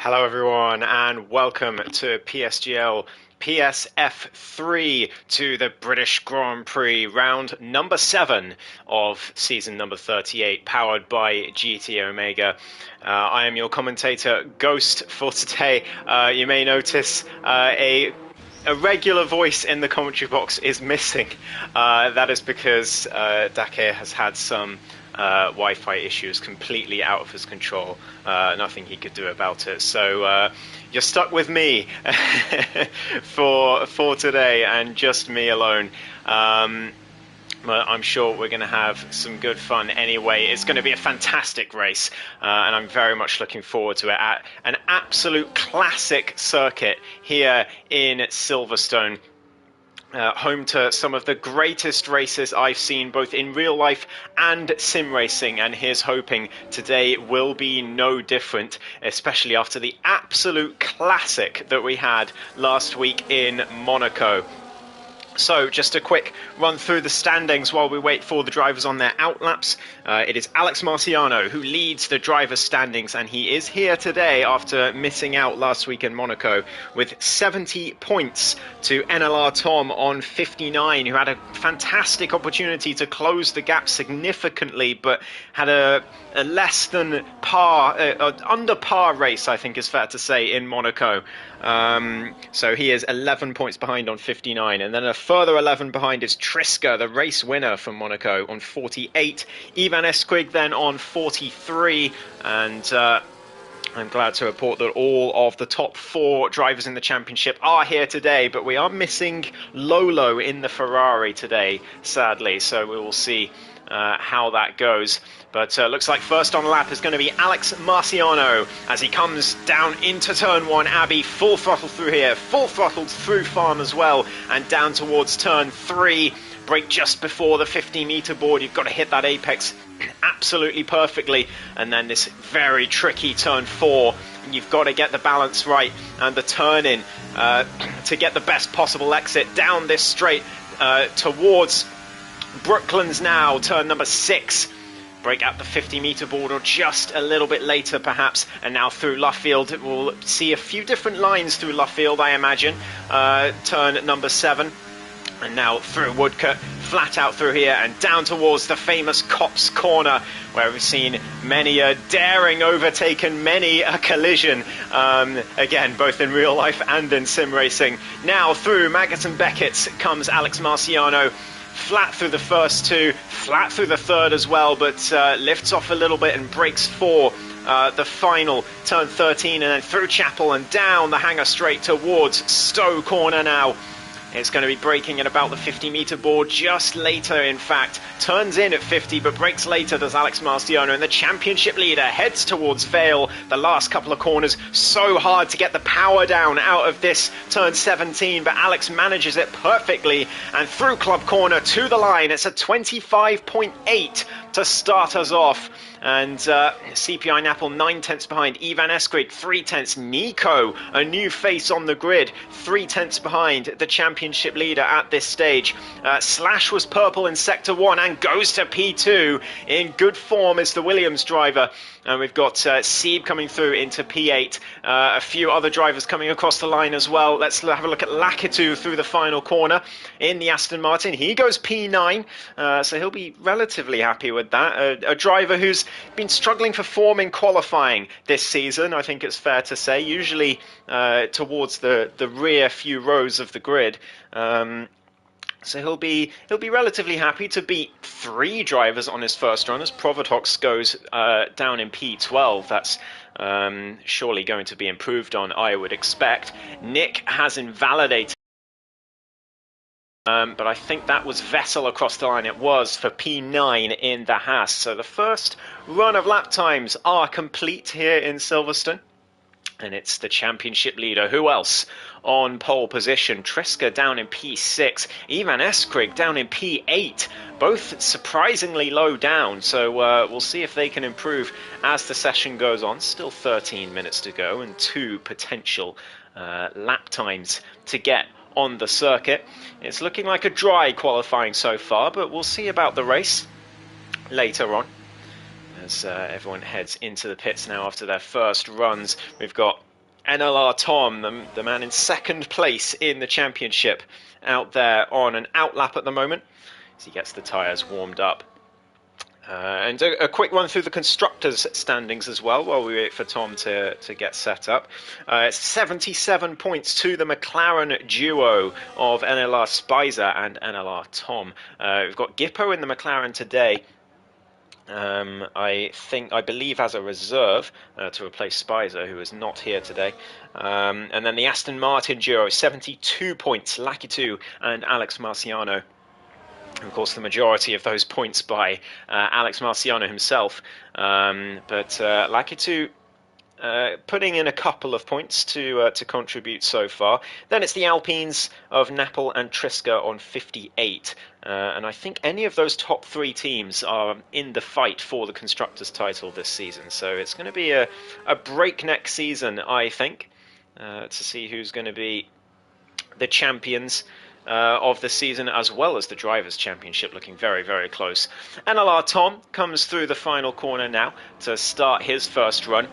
Hello everyone and welcome to PSGL PSF3 to the British Grand Prix round number 7 of season number 38 powered by GT Omega. I am your commentator Ghost for today. You may notice a regular voice in the commentary box is missing. That is because Dake has had some Wi-Fi issues completely out of his control. Nothing he could do about it. So you're stuck with me for today, and just me alone. But I'm sure we're going to have some good fun anyway. It's going to be a fantastic race, and I'm very much looking forward to it at an absolute classic circuit here in Silverstone. Home to some of the greatest races I've seen both in real life and sim racing, and here's hoping today will be no different, especially after the absolute classic that we had last week in Monaco. So just a quick run through the standings while we wait for the drivers on their outlaps. It is Alex Marciano who leads the drivers' standings, and he is here today after missing out last week in Monaco with 70 points to NLR Tom on 59, who had a fantastic opportunity to close the gap significantly, but had a less than par, under par race, I think is fair to say, in Monaco. So he is 11 points behind on 59, and then a further 11 behind is Triska, the race winner from Monaco, on 48. Ivan Esquig then on 43, and I'm glad to report that all of the top 4 drivers in the championship are here today, but we are missing Lolo in the Ferrari today, sadly, so we will see how that goes. But looks like first on lap is going to be Alex Marciano as he comes down into turn 1. Abbey full throttle through here, full throttled through Farm as well, and down towards turn 3. Brake just before the 50-meter board. You've got to hit that apex absolutely perfectly, and then this very tricky turn 4. You've got to get the balance right and the turn in to get the best possible exit down this straight towards Brooklands now, turn number 6. Break out the 50-meter board, or just a little bit later perhaps, and now through Luffield. We'll see a few different lines through Luffield, I imagine. Turn number 7, and now through Woodcote, flat out through here and down towards the famous Cops Corner, where we've seen many a daring overtake and many a collision, again both in real life and in sim racing. Now through Maggot and Beckett comes Alex Marciano. Flat through the first 2, flat through the third as well, but lifts off a little bit and breaks for the final turn 13, and then through Chapel and down the hanger straight towards Stowe Corner now. It's going to be braking at about the 50-meter board, just later in fact. Turns in at 50, but brakes later does Alex Marciano, and the championship leader heads towards Vale. The last couple of corners, so hard to get the power down out of this turn 17, but Alex manages it perfectly, and through Club Corner to the line. It's a 25.8 to start us off. And CPI Napple 9 tenths behind, Ivan Esquig 3 tenths, Nico, a new face on the grid, 3 tenths behind the championship leader at this stage. Slash was purple in sector 1 and goes to P2. In good form is the Williams driver. And we've got Sieb coming through into P8. A few other drivers coming across the line as well. Let's have a look at Lakitu through the final corner in the Aston Martin. He goes P9, so he'll be relatively happy with that. A driver who's been struggling for form in qualifying this season, I think it's fair to say, usually towards the rear few rows of the grid. So he'll be relatively happy to beat 3 drivers on his first run, as Provotox goes down in P12. That's surely going to be improved on, I would expect. Nick has invalidated, but I think that was Vettel across the line. It was for P9 in the Haas. So the first run of lap times are complete here in Silverstone. And it's the championship leader. Who else on pole position? Triska down in P6. Ivan Esquig down in P8. Both surprisingly low down. So we'll see if they can improve as the session goes on. Still 13 minutes to go and 2 potential lap times to get on the circuit. It's looking like a dry qualifying so far, but we'll see about the race later on. As everyone heads into the pits now after their first runs. We've got NLR Tom, the man in second place in the championship, out there on an outlap at the moment as he gets the tyres warmed up. And a quick run through the constructors' standings as well while we wait for Tom to get set up. It's 77 points to the McLaren duo of NLR Spicer and NLR Tom. We've got Gippo in the McLaren today. I believe as a reserve to replace Spicer, who is not here today. And then the Aston Martin duo, 72 points, Lakitu and Alex Marciano. Of course, the majority of those points by Alex Marciano himself. But Lakitu putting in a couple of points to contribute so far. Then it's the Alpines of Napel and Triska on 58. And I think any of those top three teams are in the fight for the Constructors' title this season. So it's going to be a breakneck season, I think, to see who's going to be the champions of the season, as well as the Drivers' Championship, looking very, very close. NLR Tom comes through the final corner now to start his first run.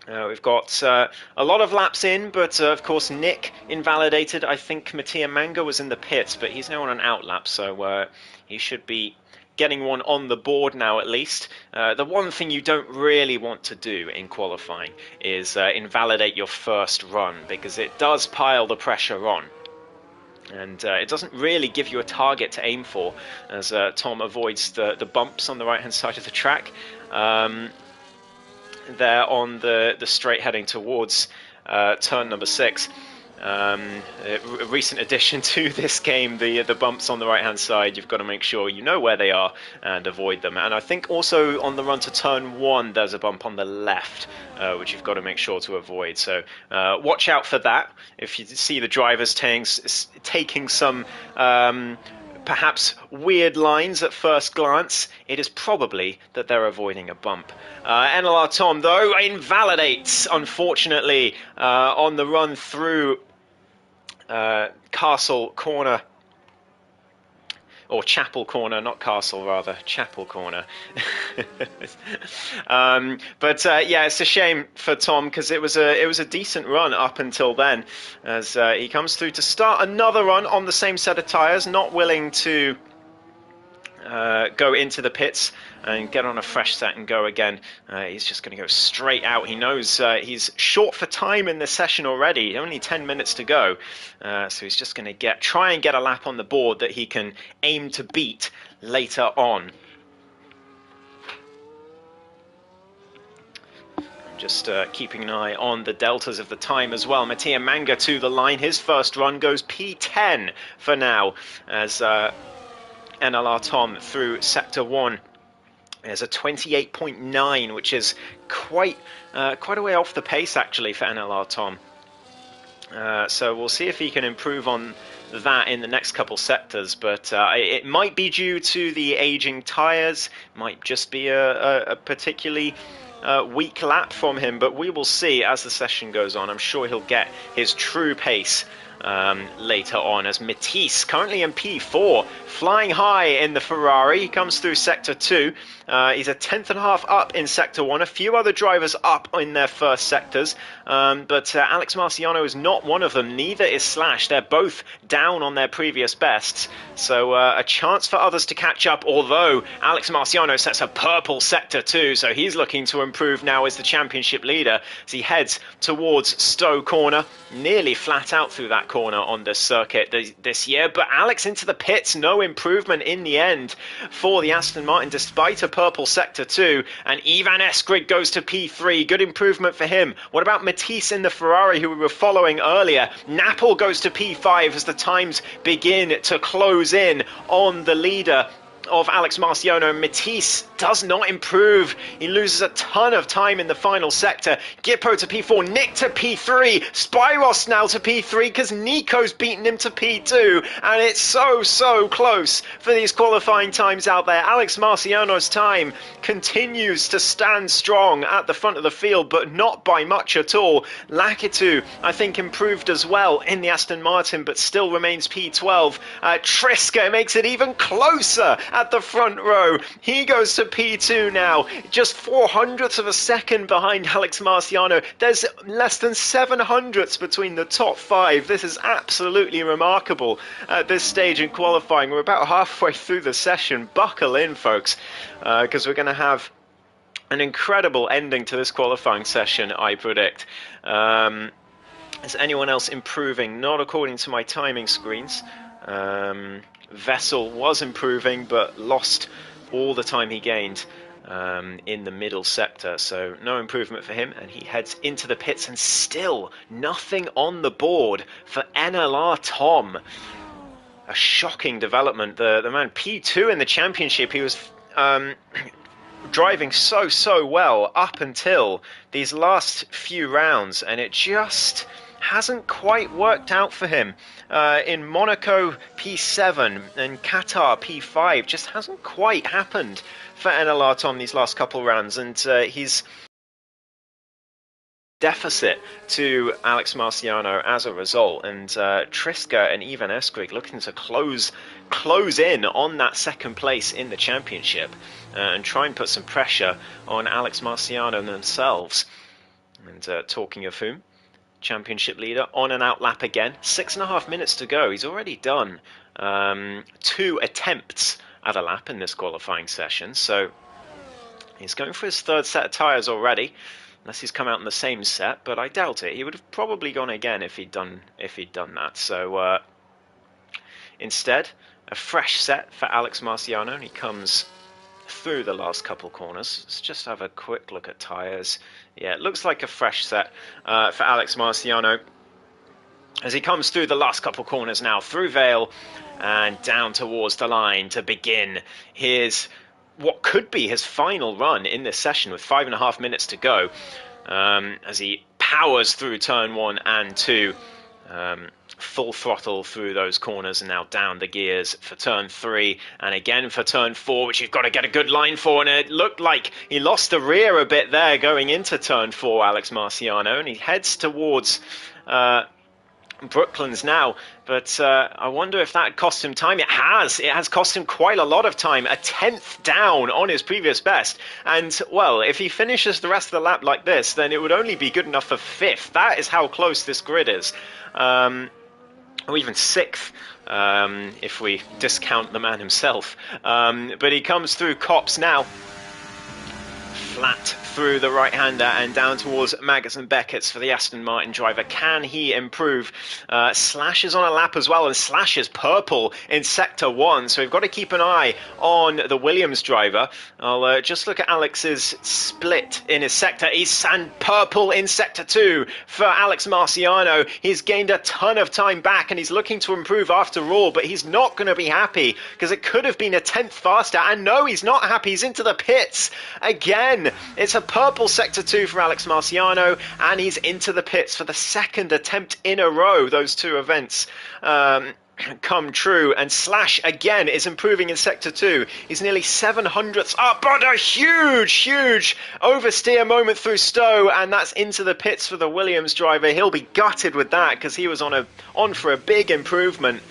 We've got a lot of laps in, but of course Nick invalidated. I think Mattia Manga was in the pits, but he's now on an outlap, so he should be getting one on the board now at least. The one thing you don't really want to do in qualifying is invalidate your first run, because it does pile the pressure on. And it doesn't really give you a target to aim for, as Tom avoids the bumps on the right-hand side of the track. There on the straight heading towards turn number 6. A recent addition to this game, the bumps on the right-hand side. You've got to make sure you know where they are and avoid them. And I think also on the run to turn 1, there's a bump on the left, which you've got to make sure to avoid. So watch out for that. If you see the drivers taking some perhaps weird lines at first glance, it is probably that they're avoiding a bump. NLR Tom, though, invalidates, unfortunately, on the run through Castle Corner. Or Chapel Corner, not Castle, rather. Chapel Corner. But yeah, it's a shame for Tom, because it was a decent run up until then, as he comes through to start another run on the same set of tyres, not willing to go into the pits and get on a fresh set and go again. He's just going to go straight out. He knows he's short for time in this session already, only 10 minutes to go. So he's just going to try and get a lap on the board that he can aim to beat later on. Just keeping an eye on the deltas of the time as well. Mattia Manga to the line. His first run goes P10 for now, as NLR Tom through Sector 1. There's a 28.9, which is quite a way off the pace, actually, for NLR Tom. So we'll see if he can improve on that in the next couple sectors, but it might be due to the aging tyres, might just be a particularly weak lap from him, but we will see as the session goes on. I'm sure he'll get his true pace later on, as Matisse, currently in P4, flying high in the Ferrari. He comes through Sector 2. He's a tenth and a half up in Sector 1. A few other drivers up in their first sectors, but Alex Marciano is not one of them. Neither is Slash. They're both down on their previous bests, so a chance for others to catch up, although Alex Marciano sets a purple Sector 2, so he's looking to improve now as the championship leader as he heads towards Stowe Corner. Nearly flat out through that corner on the circuit this year, but Alex into the pits. No improvement in the end for the Aston Martin, despite a purple Sector 2, and Ivan Eskrig goes to P3. Good improvement for him. What about Matisse in the Ferrari, who we were following earlier? Napel goes to P5 as the times begin to close in on the leader of Alex Marciano. Matisse does not improve. He loses a ton of time in the final sector. Gippo to P4, Nick to P3, Spyros now to P3 because Nico's beaten him to P2, and it's so close for these qualifying times out there. Alex Marciano's time continues to stand strong at the front of the field, but not by much at all. Lakitu, I think, improved as well in the Aston Martin, but still remains P12. Triska makes it even closer at the front row. He goes to P2 now, just 400ths of a second behind Alex Marciano. There's less than 700ths between the top 5. This is absolutely remarkable at this stage in qualifying. We're about halfway through the session. Buckle in, folks, because we're going to have an incredible ending to this qualifying session, I predict. Is anyone else improving? Not according to my timing screens. Vessel was improving, but lost all the time he gained in the middle sector. So no improvement for him, and he heads into the pits, and still nothing on the board for NLR Tom. A shocking development. The man P2 in the championship, he was driving so well up until these last few rounds, and it just hasn't quite worked out for him. In Monaco P7 and Qatar P5 just hasn't quite happened for NLR Tom these last couple rounds, and he's deficit to Alex Marciano as a result, and Triska and Ivan Eskrig looking to close in on that second place in the championship and try and put some pressure on Alex Marciano themselves. And talking of whom, championship leader on an out lap again, 6.5 minutes to go. He's already done 2 attempts at a lap in this qualifying session, so he's going for his 3rd set of tyres already. Unless he's come out in the same set, but I doubt it. He would have probably gone again if he'd done that. So instead, a fresh set for Alex Marciano, and he comes through the last couple corners. Let's just have a quick look at tyres. Yeah, it looks like a fresh set for Alex Marciano as he comes through the last couple corners now, through Vale and down towards the line to begin his what could be his final run in this session with 5.5 minutes to go, as he powers through turn 1 and 2, full throttle through those corners, and now down the gears for turn 3 and again for turn 4, which you've got to get a good line for. And it looked like he lost the rear a bit there going into turn 4, Alex Marciano, and he heads towards Brooklands now, but I wonder if that cost him time. It has cost him quite a lot of time, a 10th down on his previous best, and well, if he finishes the rest of the lap like this, then it would only be good enough for 5th. That is how close this grid is, or even 6th, if we discount the man himself. But he comes through Copse now, flat through the right-hander and down towards Maggotts and Beckett's for the Aston Martin driver. Can he improve? Slash is on a lap as well, and Slash is purple in Sector 1, so we've got to keep an eye on the Williams driver. I'll just look at Alex's split in his sector. He's purple in Sector 2 for Alex Marciano. He's gained a ton of time back, and he's looking to improve after all, but he's not going to be happy because it could have been a 10th faster, and no, he's not happy. He's into the pits again. It's a purple Sector 2 for Alex Marciano, and he's into the pits for the 2nd attempt in a row. Those 2 events come true, and Slash again is improving in Sector 2. He's nearly 700ths up, but a huge oversteer moment through Stowe, and that's into the pits for the Williams driver. He'll be gutted with that because he was on for a big improvement.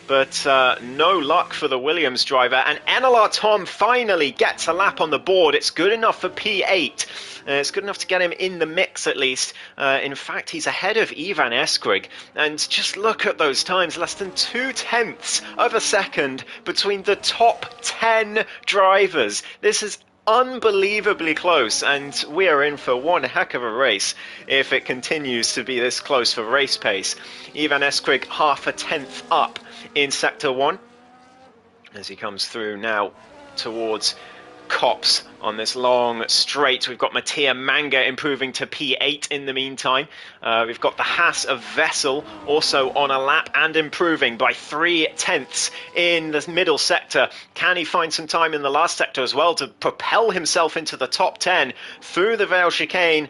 But no luck for the Williams driver, and NLR Tom finally gets a lap on the board. It's good enough for P8. It's good enough to get him in the mix at least. In fact, he's ahead of Ivan Eskrig. And just look at those times, less than 0.2 of a second between the top 10 drivers. This is unbelievably close, and we are in for one heck of a race if it continues to be this close for race pace. Ivan Eskrig 0.5 up in Sector 1 as he comes through now towards Copse on this long straight. We've got Mattia Manga improving to P8 in the meantime. We've got the Haas of Vessel also on a lap and improving by 0.3 in the middle sector. Can he find some time in the last sector as well to propel himself into the top 10 through the Vale chicane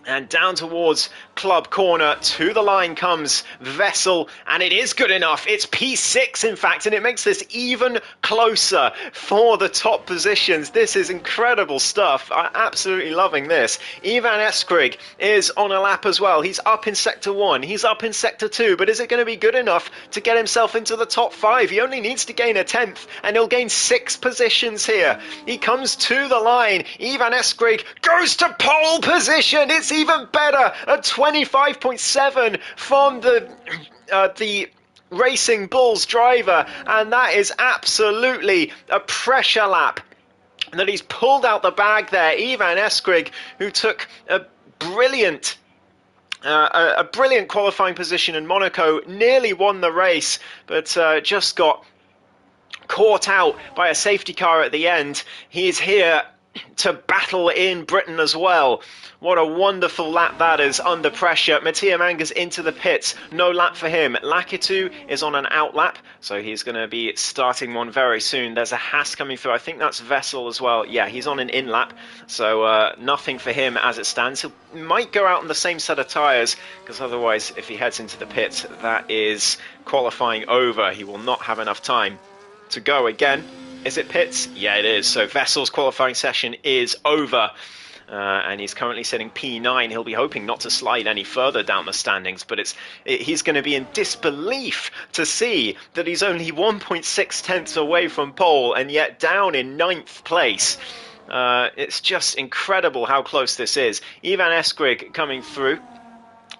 And down towards Club Corner, to the line comes Vessel, and it is good enough. It's P6, in fact, and it makes this even closer for the top positions. This is incredible stuff. I'm absolutely loving this. Ivan Eskrig is on a lap as well. He's up in Sector 1, he's up in Sector 2, but is it going to be good enough to get himself into the top 5? He only needs to gain a 10th, and he'll gain 6 positions here. He comes to the line. Ivan Eskrig goes to pole position. It's even better at 25.7 from the Racing Bulls driver, and that is absolutely a pressure lap that he's pulled out the bag there. Ivan Eskrig, who took a brilliant qualifying position in Monaco, nearly won the race, but just got caught out by a safety car at the end. He is here to battle in Britain as well. What a wonderful lap that is under pressure. Mattia Manga's into the pits. No lap for him. Lakitu is on an out lap, so he's going to be starting one very soon. There's a Haas coming through. I think that's Vessel as well. Yeah, he's on an in lap, so nothing for him as it stands. He might go out on the same set of tyres, because otherwise, if he heads into the pits, that is qualifying over. He will not have enough time to go again. Is it pits? Yeah, it is. So Vessel's qualifying session is over. And he's currently sitting P9. He'll be hoping not to slide any further down the standings, but he's going to be in disbelief to see that he's only 1.6 tenths away from pole and yet down in 9th place. It's just incredible how close this is. Ivan Eskrig coming through.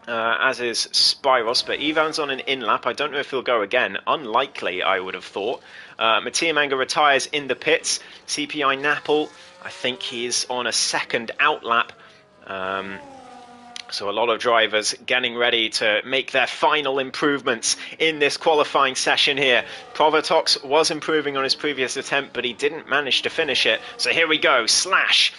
As is Spyros, but Ivan's on an in lap. I don't know if he'll go again. Unlikely, I would have thought. Mattia Manga retires in the pits. CPI Napple, I think he's on a second out lap. So a lot of drivers getting ready to make their final improvements in this qualifying session here. Provatox was improving on his previous attempt, but he didn't manage to finish it. So here we go. Slash.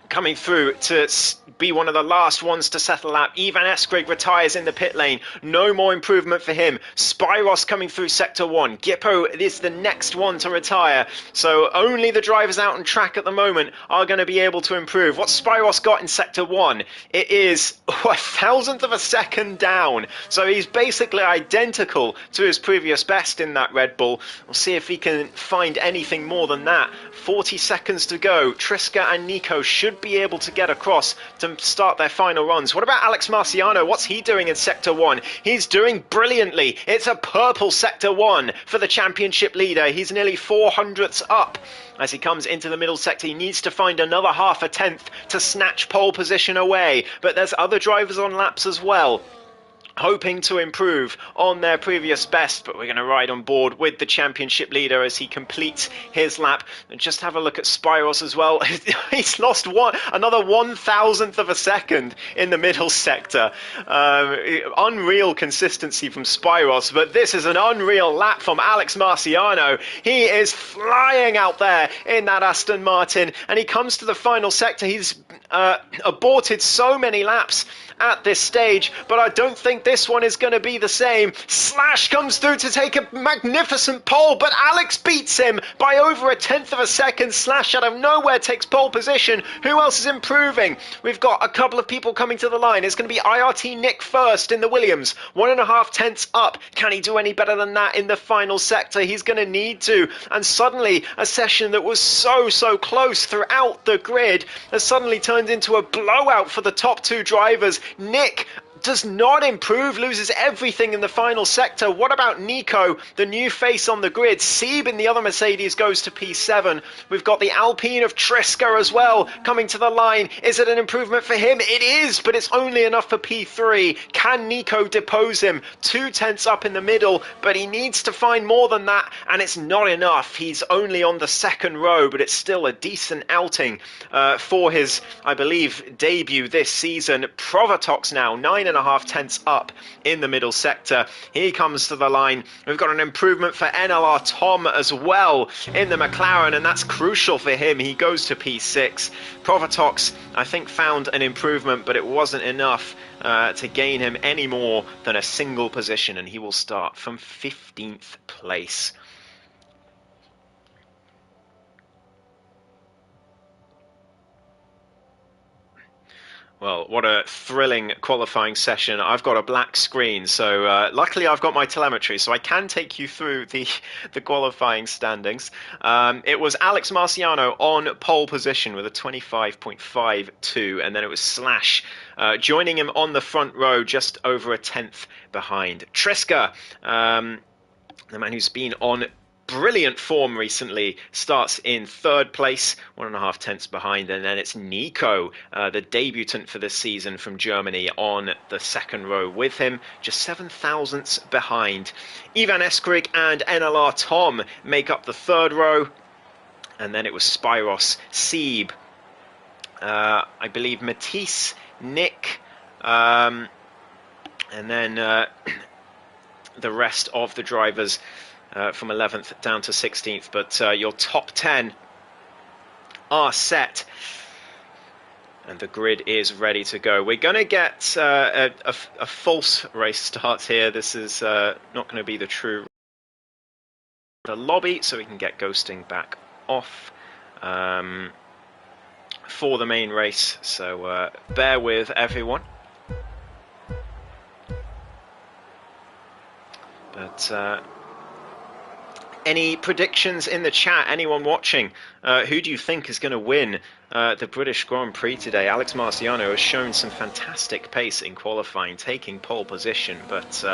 Coming through to be one of the last ones to settle lap. Ivan Eskrig retires in the pit lane. No more improvement for him. Spyros coming through Sector 1. Gippo is the next one to retire. So only the drivers out on track at the moment are going to be able to improve. What's Spyros got in Sector 1? It is a thousandth of a second down. So he's basically identical to his previous best in that Red Bull. We'll see if he can find anything more than that. 40 seconds to go. Triska and Nico should be able to get across to start their final runs. What about Alex Marciano? What's he doing in Sector 1? He's doing brilliantly. It's a purple Sector 1 for the championship leader. He's nearly 400ths up. As he comes into the middle sector, he needs to find another half a tenth to snatch pole position away. But there's other drivers on laps as well, hoping to improve on their previous best, but we're going to ride on board with the championship leader as he completes his lap. And just have a look at Spyros as well. He's lost another 1,000th of a second in the middle sector. Unreal consistency from Spyros, but this is an unreal lap from Alex Marciano. He is flying out there in that Aston Martin, and he comes to the final sector. He's aborted so many laps at this stage, but I don't think this one is going to be the same. Slash comes through to take a magnificent pole, but Alex beats him by over a tenth of a second. Slash out of nowhere takes pole position. Who else is improving? We've got a couple of people coming to the line. It's going to be IRT Nick first in the Williams, 1.5 tenths up. Can he do any better than that in the final sector? He's going to need to. And suddenly a session that was so close throughout the grid has suddenly turned into a blowout for the top two drivers. Nick does not improve, loses everything in the final sector. What about Nico, the new face on the grid? Sieb in the other Mercedes goes to P7. We've got the Alpine of Triska as well coming to the line. Is it an improvement for him? It is, but it's only enough for P3. Can Nico depose him? 2 tenths up in the middle, but he needs to find more than that, and it's not enough. He's only on the second row, but it's still a decent outing for his, I believe, debut this season. Provatox now, 9.5 tenths up in the middle sector. He comes to the line. We've got an improvement for NLR Tom as well in the McLaren, and that's crucial for him. He goes to P6. Provatox, I think, found an improvement, but it wasn't enough to gain him any more than a single position, and he will start from 15th place. Well, what a thrilling qualifying session. I've got a black screen, so luckily I've got my telemetry, so I can take you through the qualifying standings. It was Alex Marciano on pole position with a 25.52, and then it was Slash joining him on the front row, just over a tenth behind. Triska, the man who's been on brilliant form recently, starts in third place, 1.5 tenths behind, and then it's Nico, the debutant for this season from Germany, on the second row with him, just 7 thousandths behind. Ivan Eskrig and NLR Tom make up the third row, and then it was Spyros, Sieb, I believe Matisse, Nick, and then the rest of the drivers from 11th down to 16th, but your top 10 are set and the grid is ready to go. We're going to get a false race start here. This is not going to be the true lobby, so we can get ghosting back off for the main race, so bear with everyone. But any predictions in the chat? Anyone watching? Who do you think is going to win the British Grand Prix today? Alex Marciano has shown some fantastic pace in qualifying, taking pole position, but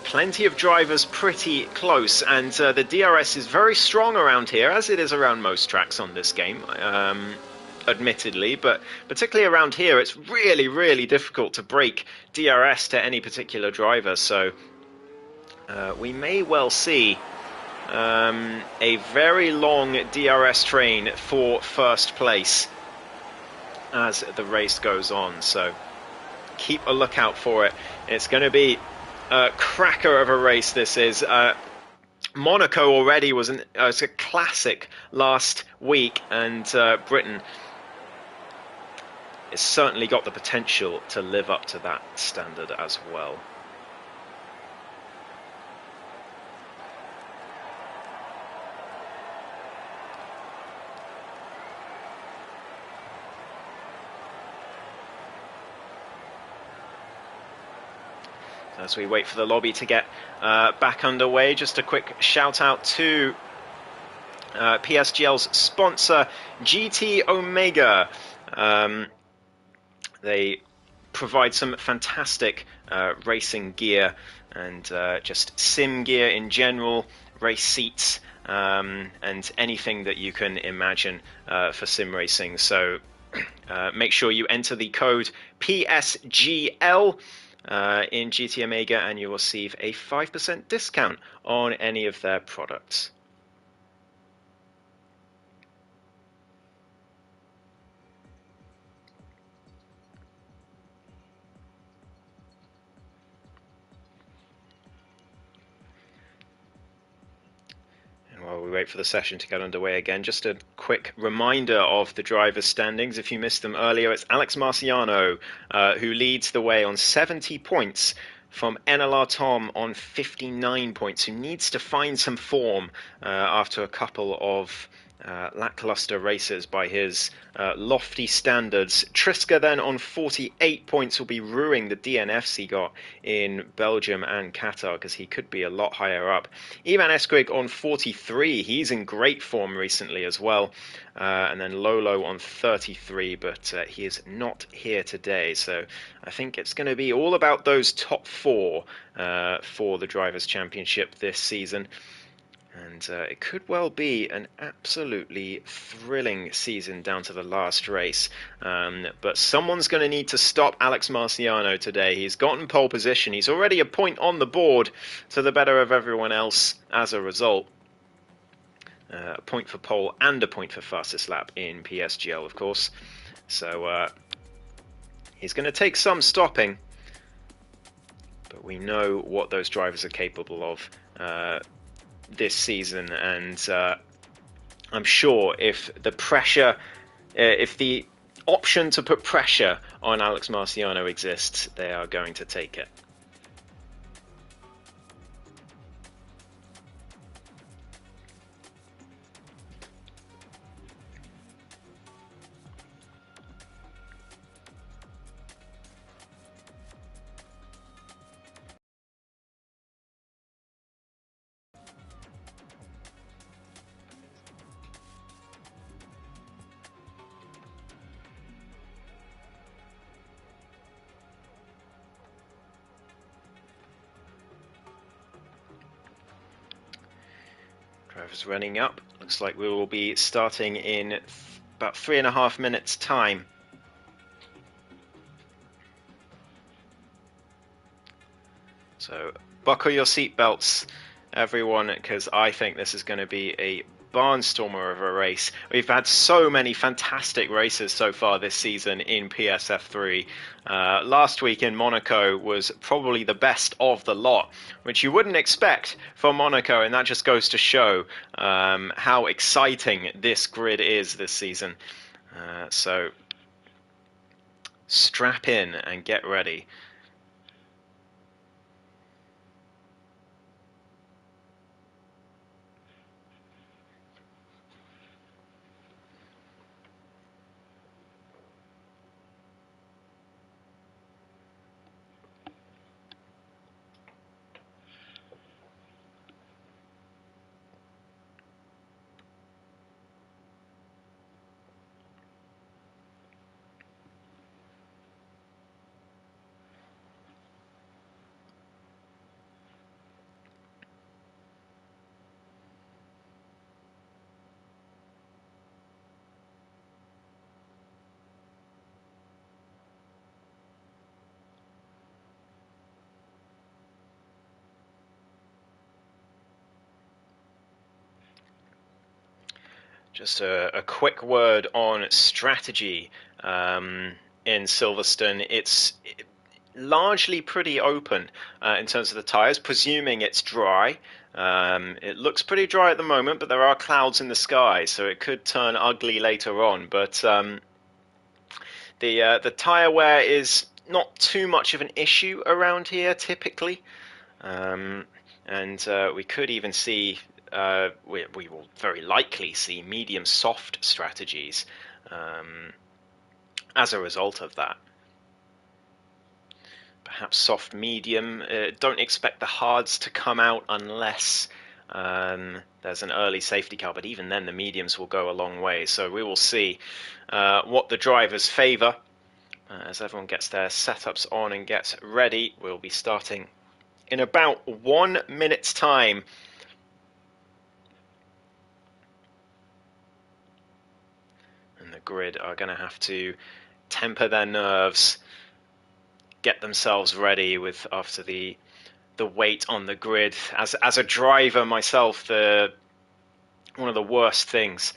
plenty of drivers pretty close, and the DRS is very strong around here, as it is around most tracks on this game. Admittedly, but particularly around here, it's really, really difficult to break DRS to any particular driver, so we may well see a very long DRS train for first place as the race goes on, so keep a lookout for it. It's going to be a cracker of a race, this is. Monaco already was a classic last week, and Britain has certainly got the potential to live up to that standard as well. As we wait for the lobby to get back underway, just a quick shout out to PSGL's sponsor, GT Omega. They provide some fantastic racing gear and just sim gear in general, race seats, and anything that you can imagine for sim racing. So make sure you enter the code PSGL in GT Omega and you will receive a 5% discount on any of their products. While we wait for the session to get underway again, just a quick reminder of the drivers' standings. If you missed them earlier, it's Alex Marciano who leads the way on 70 points from NLR Tom on 59 points, who needs to find some form after a couple of lackluster races by his lofty standards. Triska then on 48 points will be ruining the DNFs he got in Belgium and Qatar, because he could be a lot higher up. Ivan Eskrig on 43, he's in great form recently as well. And then Lolo on 33, but he is not here today, so I think it's going to be all about those top four for the Drivers' Championship this season. And it could well be an absolutely thrilling season down to the last race. But someone's going to need to stop Alex Marciano today. He's gotten pole position. He's already a point on the board to the better of everyone else as a result. A point for pole and a point for fastest lap in PSGL, of course. So he's going to take some stopping. But we know what those drivers are capable of this season, and I'm sure if the pressure, if the option to put pressure on Alex Marciano exists, they are going to take it. Drivers running up. Looks like we will be starting in about 3.5 minutes time. So buckle your seatbelts, everyone, because I think this is going to be a barnstormer of a race. We've had so many fantastic races so far this season in PSF3. Last week in Monaco was probably the best of the lot, which you wouldn't expect from Monaco, and that just goes to show how exciting this grid is this season. So strap in and get ready. Just a quick word on strategy in Silverstone. It's largely pretty open in terms of the tyres, presuming it's dry. It looks pretty dry at the moment, but there are clouds in the sky, so it could turn ugly later on. But the tyre wear is not too much of an issue around here, typically. And we could even see, we will very likely see medium soft strategies as a result of that. Perhaps soft medium. Don't expect the hards to come out unless there's an early safety car, but even then the mediums will go a long way. So we will see what the drivers favour. As everyone gets their setups on and gets ready, we'll be starting in about 1 minute's time. And the grid are going to have to temper their nerves, get themselves ready with after the weight on the grid. As a driver myself, one of the worst things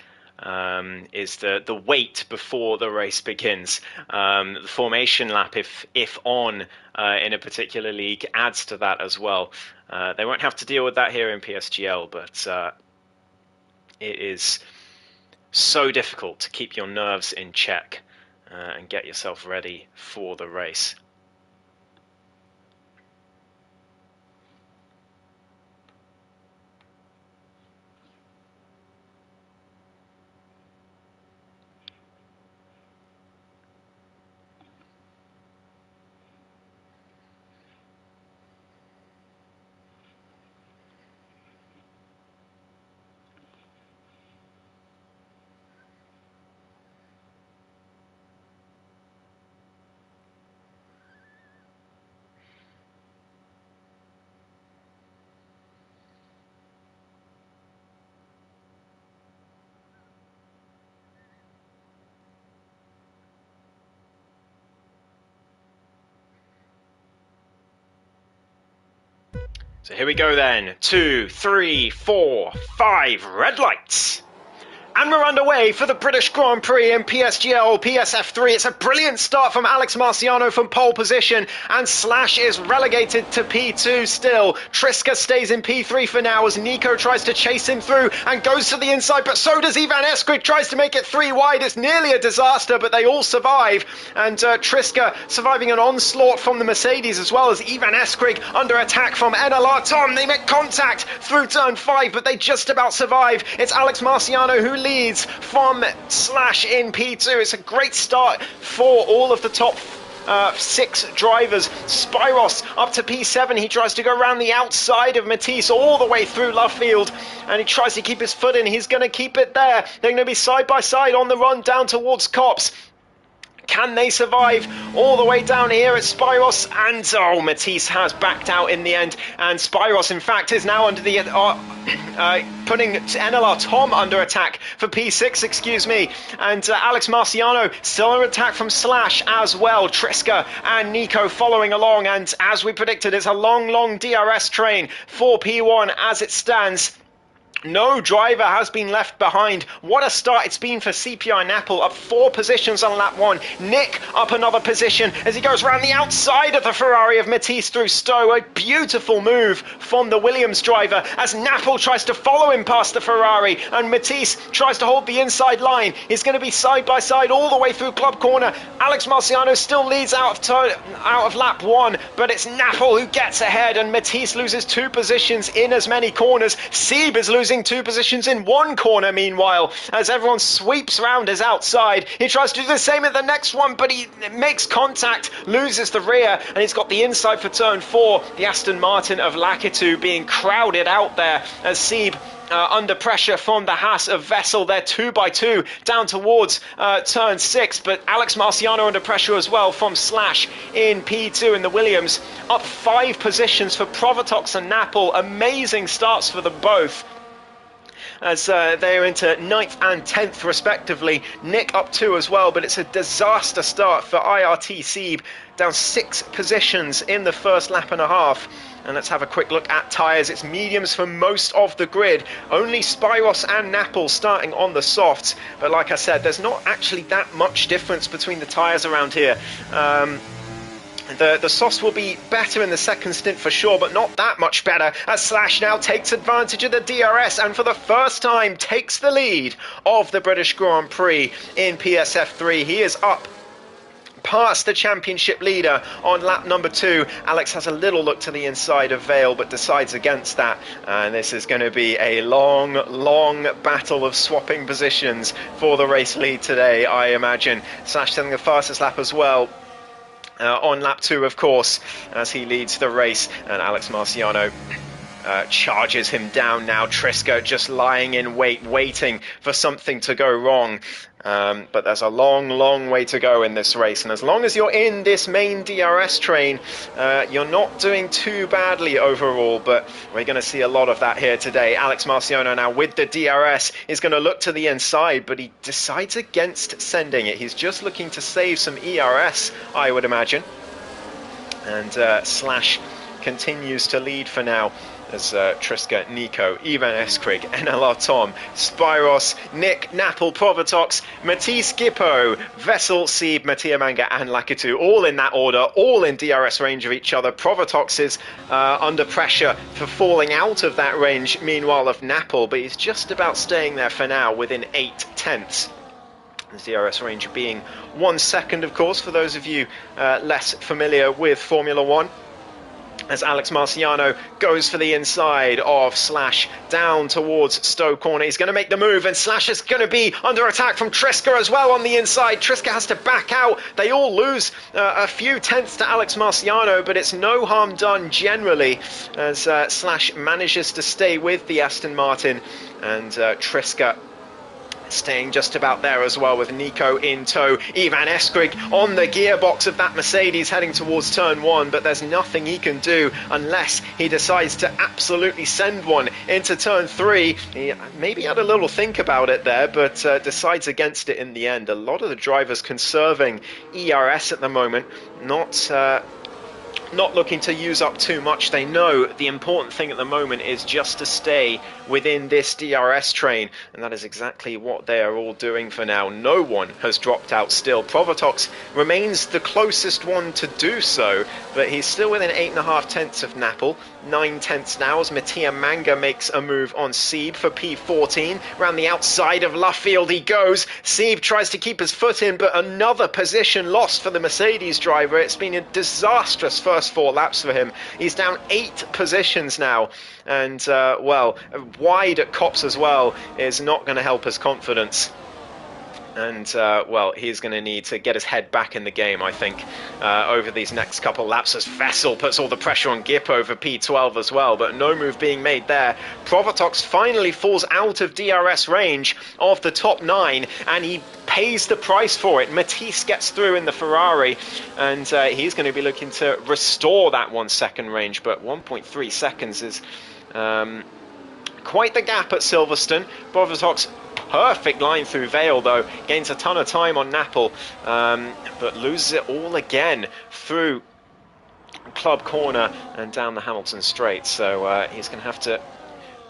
is the wait before the race begins. The formation lap, if on in a particular league, adds to that as well. They won't have to deal with that here in PSGL, but it is so difficult to keep your nerves in check and get yourself ready for the race. So here we go then. 2, 3, 4, 5 red lights. And we're underway for the British Grand Prix in PSGL PSF3. It's a brilliant start from Alex Marciano from pole position, and Slash is relegated to P2 still. Triska stays in P3 for now as Nico tries to chase him through and goes to the inside, but so does Ivan Eskrig, tries to make it 3 wide. It's nearly a disaster, but they all survive, and Triska surviving an onslaught from the Mercedes, as well as Ivan Eskrig under attack from NLR Tom. They make contact through turn 5, but they just about survive. It's Alex Marciano who leads from Slash in P2. It's a great start for all of the top 6 drivers. Spyros up to P7. He tries to go around the outside of Matisse all the way through Lovefield, and he tries to keep his foot in. He's going to keep it there. They're going to be side by side on the run down towards Copse. Can they survive all the way down here at Spyros? And Matisse has backed out in the end, and Spyros in fact is now under the putting NLR Tom under attack for P6, excuse me. And Alex Marciano still under attack from Slash as well. Triska and Nico following along. And as we predicted, it's a long DRS train for P1 as it stands. No driver has been left behind. What a start it's been for CPI Napple, up 4 positions on lap 1. Nick up another position as he goes around the outside of the Ferrari of Matisse through Stowe. A beautiful move from the Williams driver as Napple tries to follow him past the Ferrari and Matisse tries to hold the inside line. He's going to be side by side all the way through Club Corner. Alex Marciano still leads out of lap 1, but it's Napple who gets ahead and Matisse loses 2 positions in as many corners. Sieb is losing 2 positions in 1 corner meanwhile as everyone sweeps round his outside. He tries to do the same at the next one, but he makes contact, loses the rear, and he's got the inside for turn 4. The Aston Martin of Lakitu being crowded out there as Sieb under pressure from the Haas of Vessel. They're 2x2 down towards turn 6, but Alex Marciano under pressure as well from Slash in P2 in the Williams. Up 5 positions for Provatox and Napple. Amazing starts for them both, as they're into 9th and 10th respectively. Nick up 2 as well, but it's a disaster start for IRT Sieb, down 6 positions in the first lap and a half. And let's have a quick look at tyres. It's mediums for most of the grid. Only Spyros and Napple starting on the softs. But like I said, there's not actually that much difference between the tyres around here. The softs will be better in the second stint for sure, but not that much better, as Slash now takes advantage of the DRS and for the first time takes the lead of the British Grand Prix in PSF3. He is up past the championship leader on lap number 2. Alex has a little look to the inside of Vale, but decides against that. And this is going to be a long battle of swapping positions for the race lead today, I imagine. Slash setting the fastest lap as well. On lap 2, of course, as he leads the race, and Alex Marciano charges him down now. Triska just lying in wait, waiting for something to go wrong. But there's a long way to go in this race, and as long as you're in this main DRS train, you're not doing too badly overall, but we're going to see a lot of that here today. Alex Marciano now with the DRS is going to look to the inside, but he decides against sending it. He's just looking to save some ERS, I would imagine. And Slash continues to lead for now, as Triska, Nico, Ivan Eskrig, NLR Tom, Spyros, Nick, Napple, Provatox, Matisse, Gippo, Vessel, Sieb, Mattia Manga and Lakitu, all in that order, all in DRS range of each other. Provatox is under pressure for falling out of that range, meanwhile of Napple, but he's just about staying there for now, within 8/10. The DRS range being 1 second, of course, for those of you less familiar with Formula 1. As Alex Marciano goes for the inside of Slash down towards Stowe Corner. He's going to make the move, and Slash is going to be under attack from Triska as well on the inside. Triska has to back out. They all lose a few tenths to Alex Marciano, but it's no harm done generally, as Slash manages to stay with the Aston Martin, and Triska staying just about there as well, with Nico in tow. Ivan Eskrig on the gearbox of that Mercedes heading towards turn 1, but there's nothing he can do unless he decides to absolutely send one into turn 3. He maybe had a little think about it there, but decides against it in the end. A lot of the drivers conserving ERS at the moment, not looking to use up too much. They know the important thing at the moment is just to stay within this DRS train, and that is exactly what they are all doing for now. No one has dropped out still. Provatox remains the closest one to do so, but he's still within 8.5 tenths of Napple. 9 tenths now as Mattia Manga makes a move on Sieb for P14. Around the outside of Luffield he goes. Sieb tries to keep his foot in, but another position lost for the Mercedes driver. It's been a disastrous first 4 laps for him. He's down 8 positions now, and well, wide at Cops as well is not going to help his confidence. And, well, he's going to need to get his head back in the game, I think, over these next couple laps, as Vessel puts all the pressure on Gip over P12 as well, but no move being made there. Provatox finally falls out of DRS range of the top 9, and he pays the price for it. Matisse gets through in the Ferrari, and he's going to be looking to restore that 1 second range, but 1.3 seconds is quite the gap at Silverstone. Provotox, perfect line through Vale though, gains a ton of time on Napple, but loses it all again through Club Corner and down the Hamilton Straight. So he's going to have to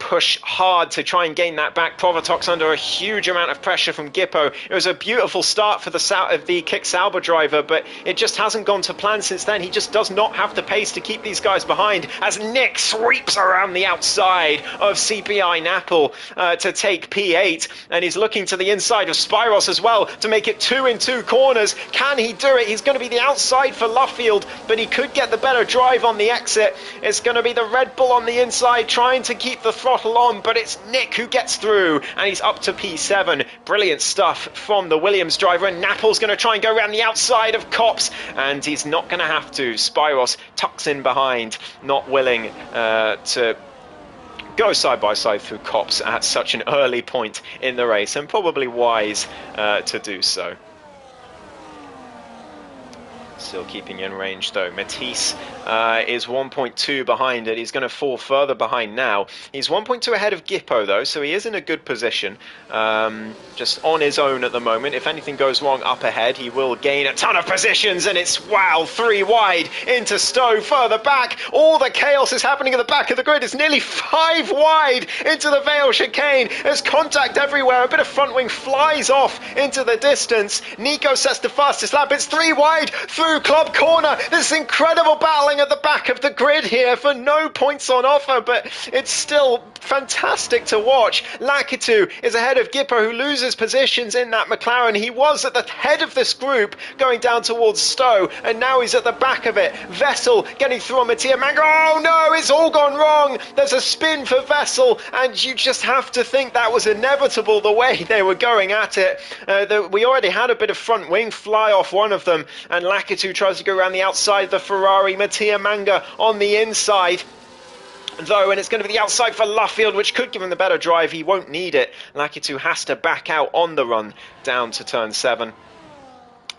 push hard to try and gain that back. Provotox under a huge amount of pressure from Gippo. It was a beautiful start for the Kick Sauber driver, but it just hasn't gone to plan since then. He just does not have the pace to keep these guys behind as Nick sweeps around the outside of CPI Napple to take P8, and he's looking to the inside of Spyros as well to make it 2 in 2 corners. Can he do it? He's going to be the outside for Luffield, but he could get the better drive on the exit. It's going to be the Red Bull on the inside trying to keep the throttle on, but it's Nick who gets through, and he's up to P7. Brilliant stuff from the Williams driver, and Napple's going to try and go around the outside of Copse, and he's not going to have to. Spyros tucks in behind, not willing to go side by side through Copse at such an early point in the race, and probably wise to do so. Still keeping in range though. Matisse is 1.2 behind it. He's going to fall further behind now. He's 1.2 ahead of Gippo though, so he is in a good position. Just on his own at the moment. If anything goes wrong up ahead, he will gain a ton of positions, and it's, wow, 3 wide into Stowe, further back. All the chaos is happening at the back of the grid. It's nearly 5 wide into the Vale chicane. There's contact everywhere. A bit of front wing flies off into the distance. Nico sets the fastest lap. It's 3 wide through Club Corner. This incredible battling at the back of the grid here for no points on offer, but it's still fantastic to watch. Lakitu is ahead of Gippo, who loses positions in that McLaren. He was at the head of this group going down towards Stowe, and now he's at the back of it. Vessel getting through on Mattia Mango. Oh no, it's all gone wrong. There's a spin for Vessel, and you just have to think that was inevitable the way they were going at it. We already had a bit of front wing fly off one of them, and Lakitu tries to go around the outside of the Ferrari. Mattia Manga on the inside though, and it's going to be the outside for Luffield, which could give him the better drive. He won't need it. Lakitu has to back out on the run down to turn 7.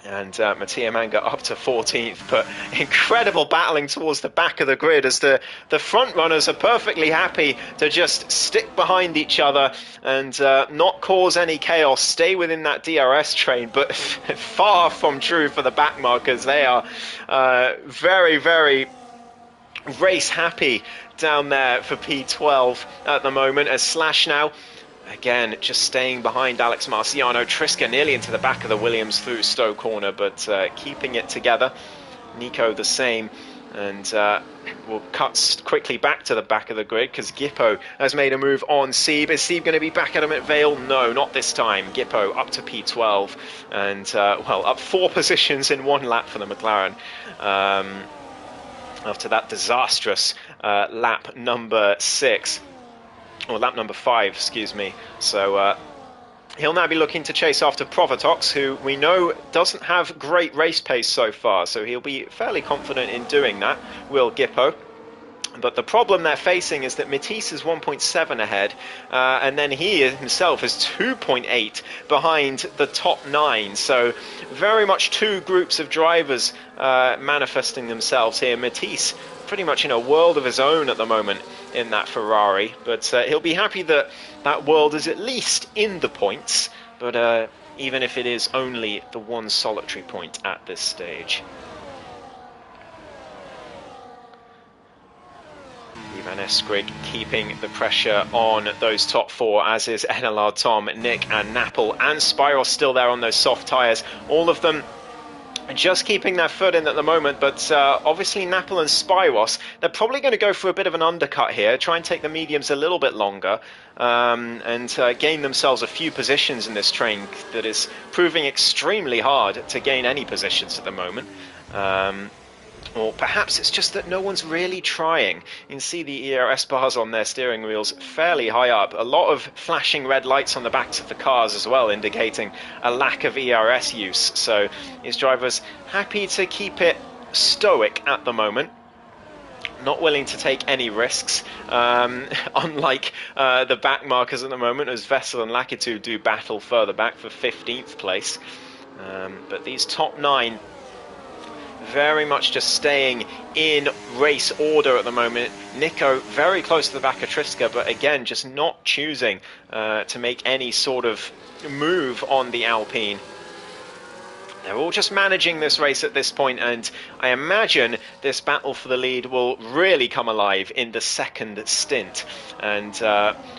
And Mattia Manga up to 14th, but incredible battling towards the back of the grid as the front runners are perfectly happy to just stick behind each other and not cause any chaos, stay within that DRS train, but far from true for the back markers. They are very, very race happy down there for P12 at the moment, as Slash now again just staying behind Alex Marciano. Triska nearly into the back of the Williams through Stowe Corner, but keeping it together. Nico the same, and we'll cut quickly back to the back of the grid because Gippo has made a move on Sieb. Is Sieb going to be back at him at Vale? No, not this time. Gippo up to P12 and well, up 4 positions in 1 lap for the McLaren after that disastrous lap number 6. Or lap number 5, excuse me. So he'll now be looking to chase after Provotox, who we know doesn't have great race pace so far, so he'll be fairly confident in doing that, will Gippo. But the problem they're facing is that Matisse is 1.7 ahead, and then he himself is 2.8 behind the top 9. So very much 2 groups of drivers manifesting themselves here. Matisse pretty much in a world of his own at the moment in that Ferrari, but he'll be happy that that world is at least in the points, but even if it is only the 1 solitary point at this stage. Ivan Eskrig keeping the pressure on those top 4, as is NLR Tom, Nick and Napple, and Spyros still there on those soft tyres. All of them just keeping their foot in at the moment, but obviously Napple and Spyros, they're probably going to go for a bit of an undercut here, try and take the mediums a little bit longer, and gain themselves a few positions in this train that is proving extremely hard to gain any positions at the moment. Or perhaps it's just that no one's really trying. You can see the ERS bars on their steering wheels fairly high up. A lot of flashing red lights on the backs of the cars as well, indicating a lack of ERS use. So his driver's happy to keep it stoic at the moment. Not willing to take any risks, unlike the back markers at the moment, as Vessel and Lakitu do battle further back for 15th place. But these top 9 very much just staying in race order at the moment. Nico very close to the back of Triska, but again, just not choosing to make any sort of move on the Alpine. They're all just managing this race at this point, and I imagine this battle for the lead will really come alive in the second stint. And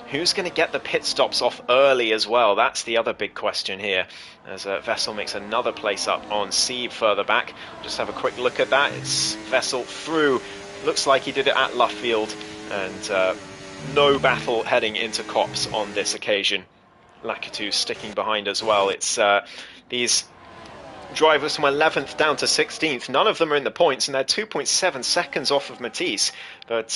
who's going to get the pit stops off early as well? That's the other big question here, as Vettel makes another place up on Sieb further back. Just have a quick look at that. It's Vettel through. Looks like he did it at Luffield, and no battle heading into Copse on this occasion. Lacatu sticking behind as well. It's these drivers from 11th down to 16th. None of them are in the points, and they're 2.7 seconds off of Matisse. But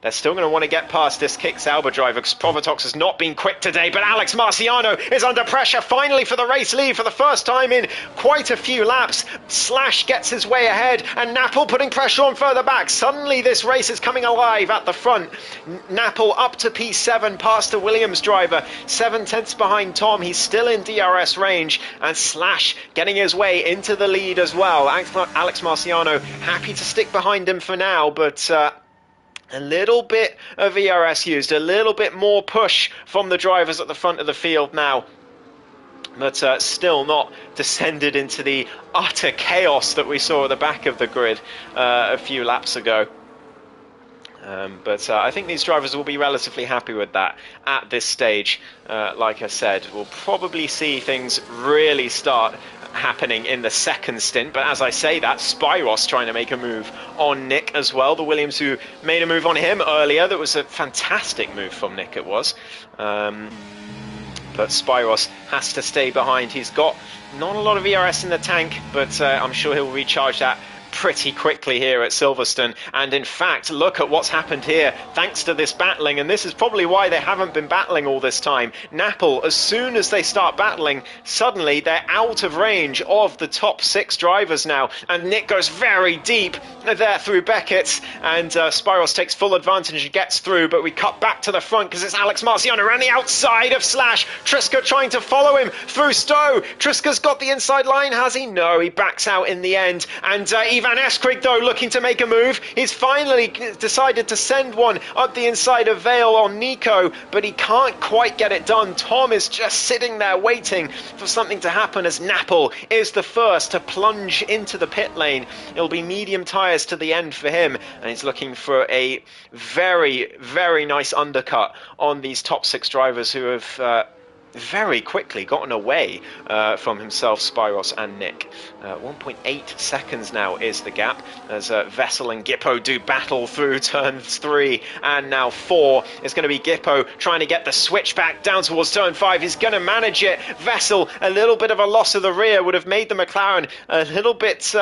they're still going to want to get past this Kick Sauber driver, because Provotox has not been quick today. But Alex Marciano is under pressure, finally for the race lead for the first time in quite a few laps. Slash gets his way ahead, and Napple putting pressure on further back. Suddenly this race is coming alive at the front. Napple up to P7, past the Williams driver. 7/10 behind Tom. He's still in DRS range, and Slash getting his way into the lead as well. Alex Marciano happy to stick behind him for now, but a little bit of ERS used, a little bit more push from the drivers at the front of the field now, but still not descended into the utter chaos that we saw at the back of the grid a few laps ago. But I think these drivers will be relatively happy with that at this stage. Like I said, we'll probably see things really start happening in the second stint. But as I say that, Spyros trying to make a move on Nick as well. The Williams who made a move on him earlier. That was a fantastic move from Nick, it was. But Spyros has to stay behind. He's got not a lot of ERS in the tank, but I'm sure he'll recharge that pretty quickly here at Silverstone. And in fact, look at what's happened here thanks to this battling, and this is probably why they haven't been battling all this time. Napple, as soon as they start battling, suddenly they're out of range of the top 6 drivers now, and Nick goes very deep there through Beckett, and Spyros takes full advantage and gets through, but we cut back to the front because it's Alex Marciano around the outside of Slash. Triska trying to follow him through Stowe. Triska's got the inside line, has he? No, he backs out in the end, and Ivan Eskrig, though, looking to make a move. He's finally decided to send one up the inside of Vale on Nico, but he can't quite get it done. Tom is just sitting there waiting for something to happen, as Napple is the first to plunge into the pit lane. It'll be medium tyres to the end for him, and he's looking for a very, very nice undercut on these top 6 drivers who have very quickly gotten away from himself, Spyros and Nick. 1.8 seconds now is the gap, as Vettel and Gippo do battle through turns 3 and now 4. It's going to be Gippo trying to get the switch back down towards turn 5. He's going to manage it. Vettel, a little bit of a loss of the rear, would have made the McLaren a little bit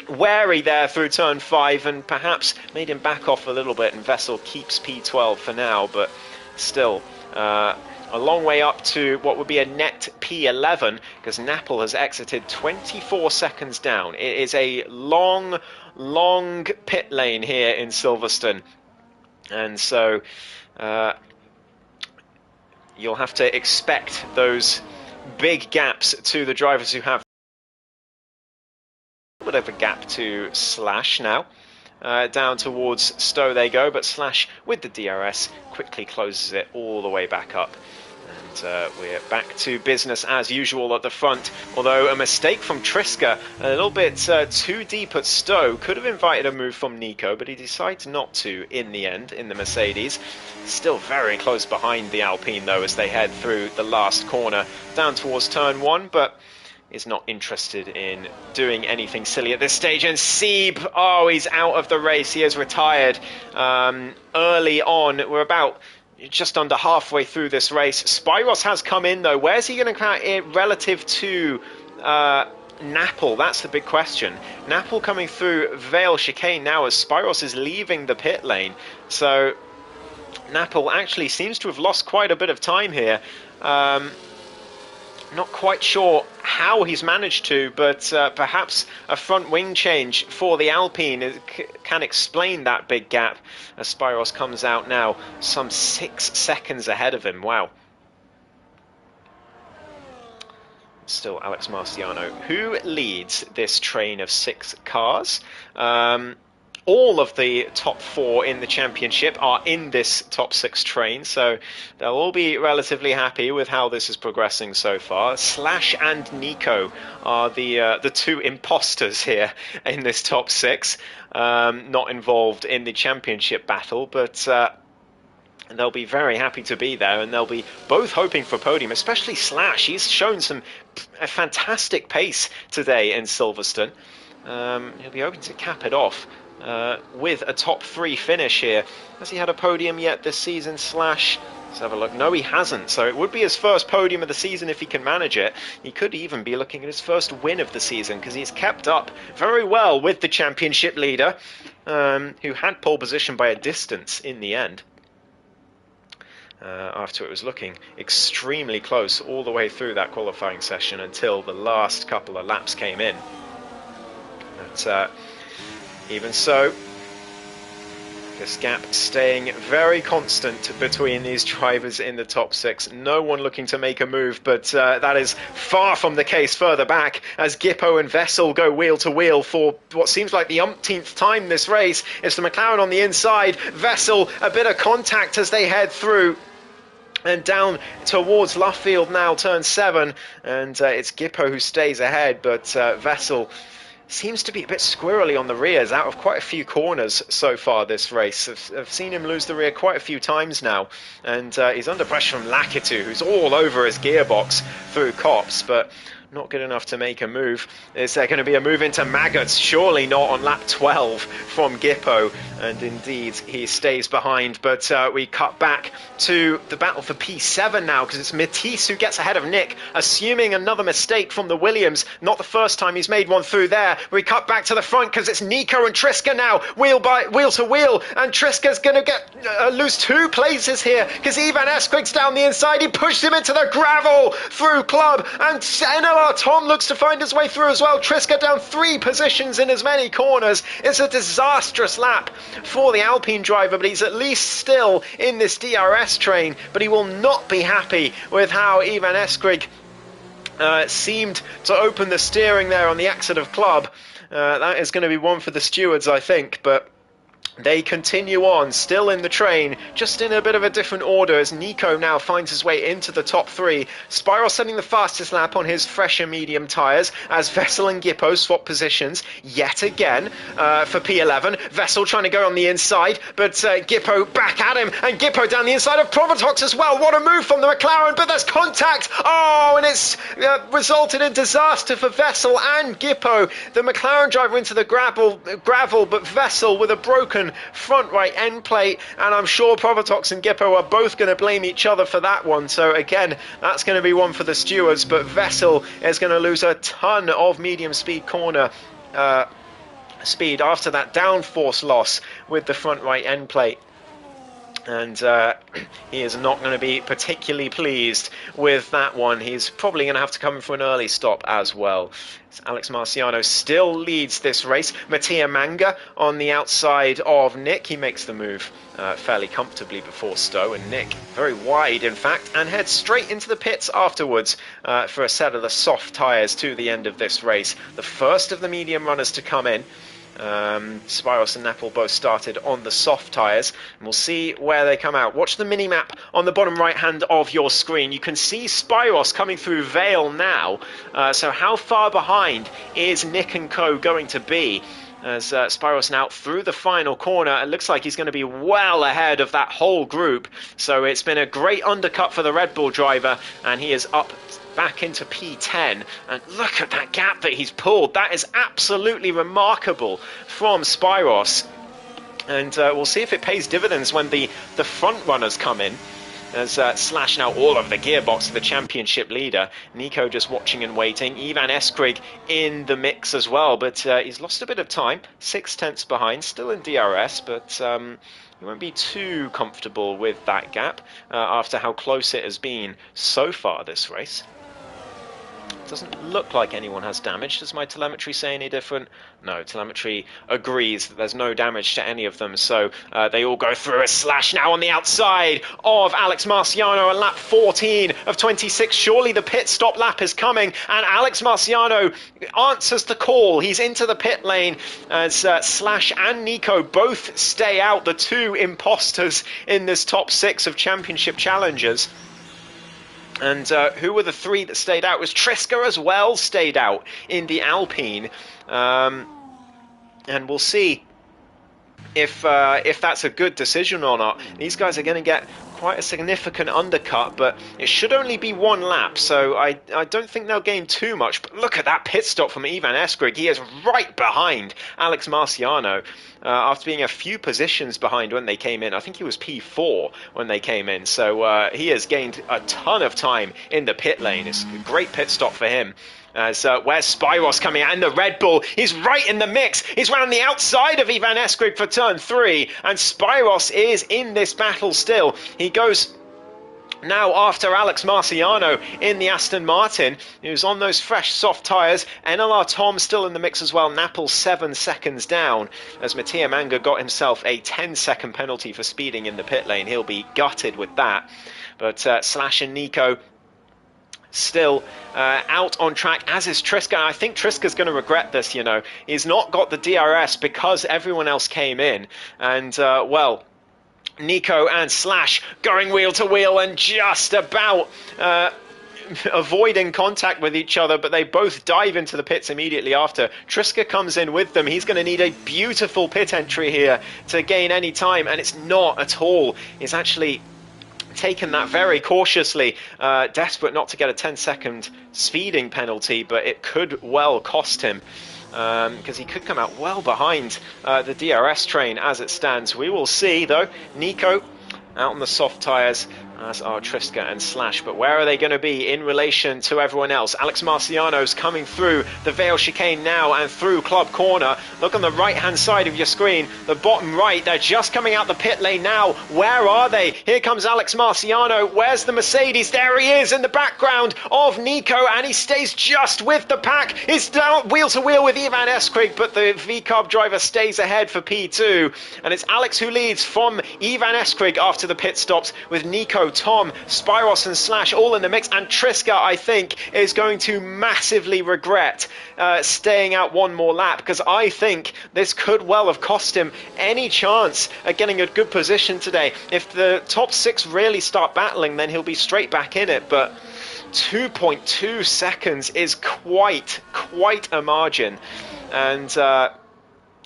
wary there through turn 5, and perhaps made him back off a little bit, and Vettel keeps P12 for now, but still a long way up to what would be a net P11, because Napple has exited 24 seconds down. It is a long, long pit lane here in Silverstone, and so you'll have to expect those big gaps to the drivers who have a bit of a gap to Slash now. Down towards Stowe they go, but Slash with the DRS quickly closes it all the way back up. And we're back to business as usual at the front, although a mistake from Triska, a little bit too deep at Stowe, could have invited a move from Nico, but he decides not to in the end in the Mercedes. Still very close behind the Alpine though as they head through the last corner down towards turn 1, but is not interested in doing anything silly at this stage. And Sieb, oh, he's out of the race. He has retired early on. We're about just under halfway through this race. Spyros has come in though. Where's he going to come in relative to Napple? That's the big question. Napple coming through Vale chicane now as Spyros is leaving the pit lane. So Napple actually seems to have lost quite a bit of time here. Not quite sure how he's managed to, but perhaps a front wing change for the Alpine can explain that big gap as Spyros comes out now some 6 seconds ahead of him. Wow. still Alex Marciano, who leads this train of 6 cars. All of the top 4 in the championship are in this top 6 train, so they'll all be relatively happy with how this is progressing so far. Slash and Nico are the 2 imposters here in this top 6, not involved in the championship battle, but they'll be very happy to be there, and they'll be both hoping for podium, especially Slash. He's shown a fantastic pace today in Silverstone. He'll be hoping to cap it off with a top 3 finish here. Has he had a podium yet this season, Slash? Let's have a look. No, he hasn't. So it would be his first podium of the season if he can manage it. He could even be looking at his first win of the season, because he's kept up very well with the championship leader, who had pole position by a distance in the end. After it was looking extremely close all the way through that qualifying session until the last couple of laps came in. But even so, this gap staying very constant between these drivers in the top 6. No one looking to make a move, but that is far from the case further back as Gippo and Vettel go wheel to wheel for what seems like the umpteenth time this race. It's the McLaren on the inside. Vettel, a bit of contact as they head through and down towards Luffield now, turn 7, and it's Gippo who stays ahead, but Vettel seems to be a bit squirrely on the rears out of quite a few corners so far this race. I've seen him lose the rear quite a few times now, and he's under pressure from Lakitu, who's all over his gearbox through Copse, but not good enough to make a move. Is there going to be a move into Maggots? Surely not on lap 12 from Gippo, and indeed he stays behind. But we cut back to the battle for P7 now, because it's Matisse who gets ahead of Nick, assuming another mistake from the Williams. Not the first time he's made one through there. We cut back to the front because it's Nico and Triska now, wheel to wheel, and Triska's going to get lose 2 places here because Ivan Esquig's down the inside. He pushed him into the gravel through Club, and NLR Tom looks to find his way through as well. Triska down 3 positions in as many corners. It's a disastrous lap for the Alpine driver, but he's at least still in this DRS train, but he will not be happy with how Ivan Esquig seemed to open the steering there on the exit of Club. That is going to be one for the stewards, I think, but they continue on, still in the train, just in a bit of a different order as Nico now finds his way into the top 3. Spyro setting the fastest lap on his fresher medium tyres as Vettel and Gippo swap positions yet again for P11. Vettel trying to go on the inside, but Gippo back at him, and Gippo down the inside of Provotox as well. What a move from the McLaren, but there's contact. Oh, and it's resulted in disaster for Vettel and Gippo. The McLaren driver into the gravel, but Vettel with a broken front right end plate, and I'm sure Provotox and Gippo are both going to blame each other for that one. So again, that's going to be one for the stewards, but Vettel is going to lose a ton of medium speed corner speed after that downforce loss with the front right end plate. And he is not going to be particularly pleased with that one. He's probably going to have to come for an early stop as well. So Alex Marciano still leads this race. Mattia Manga on the outside of Nick. He makes the move fairly comfortably before Stowe, and Nick very wide in fact, and heads straight into the pits afterwards for a set of the soft tyres to the end of this race. The first of the medium runners to come in. Spyros and Nepal both started on the soft tyres, and we'll see where they come out. Watch the mini-map on the bottom right hand of your screen. You can see Spyros coming through Vale now, so how far behind is Nick and Co going to be as Spyros now through the final corner? It looks like he's going to be well ahead of that whole group, so it's been a great undercut for the Red Bull driver, and he is up back into P10, and look at that gap that he's pulled. That is absolutely remarkable from Spyros, and we'll see if it pays dividends when the front runners come in, as Slash now all of the gearbox of the championship leader. Nico just watching and waiting. Ivan Esquig in the mix as well, but he's lost a bit of time, 6/10 behind, still in DRS, but he won't be too comfortable with that gap after how close it has been so far this race. Doesn't look like anyone has damage. Does my telemetry say any different? No, telemetry agrees that there's no damage to any of them, so they all go through a slash now on the outside of Alex Marciano on lap 14 of 26. Surely the pit stop lap is coming, and Alex Marciano answers the call. He's into the pit lane as Slash and Nico both stay out, the two imposters in this top 6 of championship challengers. And who were the 3 that stayed out? Was Triska as well stayed out in the Alpine. And we'll see if that's a good decision or not. These guys are going to get quite a significant undercut, but it should only be 1 lap, so I don't think they'll gain too much. But look at that pit stop from Ivan Eskrig. He is right behind Alex Marciano after being a few positions behind when they came in. I think he was P4 when they came in, so he has gained a ton of time in the pit lane. It's a great pit stop for him. As where's Spyros coming out in the Red Bull? He's right in the mix. He's round the outside of Ivan Eskrig for turn 3, and Spyros is in this battle still. He goes now after Alex Marciano in the Aston Martin, who's on those fresh soft tyres. NLR Tom still in the mix as well. Napple 7 seconds down as Mattia Manga got himself a 10-second penalty for speeding in the pit lane. He'll be gutted with that. But Slash and Nico still out on track, as is Triska. I think Triska's going to regret this, you know. He's not got the DRS because everyone else came in. And, well, Nico and Slash going wheel to wheel and just about avoiding contact with each other, but they both dive into the pits immediately after. Triska comes in with them. He's going to need a beautiful pit entry here to gain any time, and it's not at all. He's actually taken that very cautiously, desperate not to get a 10-second speeding penalty, but it could well cost him, because he could come out well behind the DRS train as it stands. We will see, though. Nico out on the soft tyres, as are Triska and Slash, but where are they going to be in relation to everyone else? Alex Marciano's coming through the Vale chicane now and through Club Corner. Look on the right hand side of your screen, the bottom right. They're just coming out the pit lane now. Where are they? Here comes Alex Marciano. Where's the Mercedes? There he is in the background of Nico, and he stays just with the pack. He's down wheel to wheel with Ivan Eskrig, but the V-Carb driver stays ahead for P2, and it's Alex who leads from Ivan Eskrig after the pit stops, with Nico, Tom, Spyros and Slash all in the mix, and Triska, I think, is going to massively regret staying out one more lap, because I think this could well have cost him any chance at getting a good position today. If the top 6 really start battling, then he'll be straight back in it, but 2.2 seconds is quite a margin, and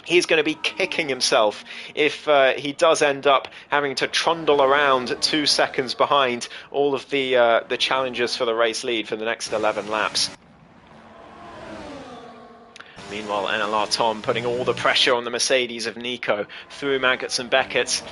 he's going to be kicking himself if he does end up having to trundle around 2 seconds behind all of the challengers for the race lead for the next 11 laps. Meanwhile, NLR Tom putting all the pressure on the Mercedes of Nico through Maggots and Beckett's.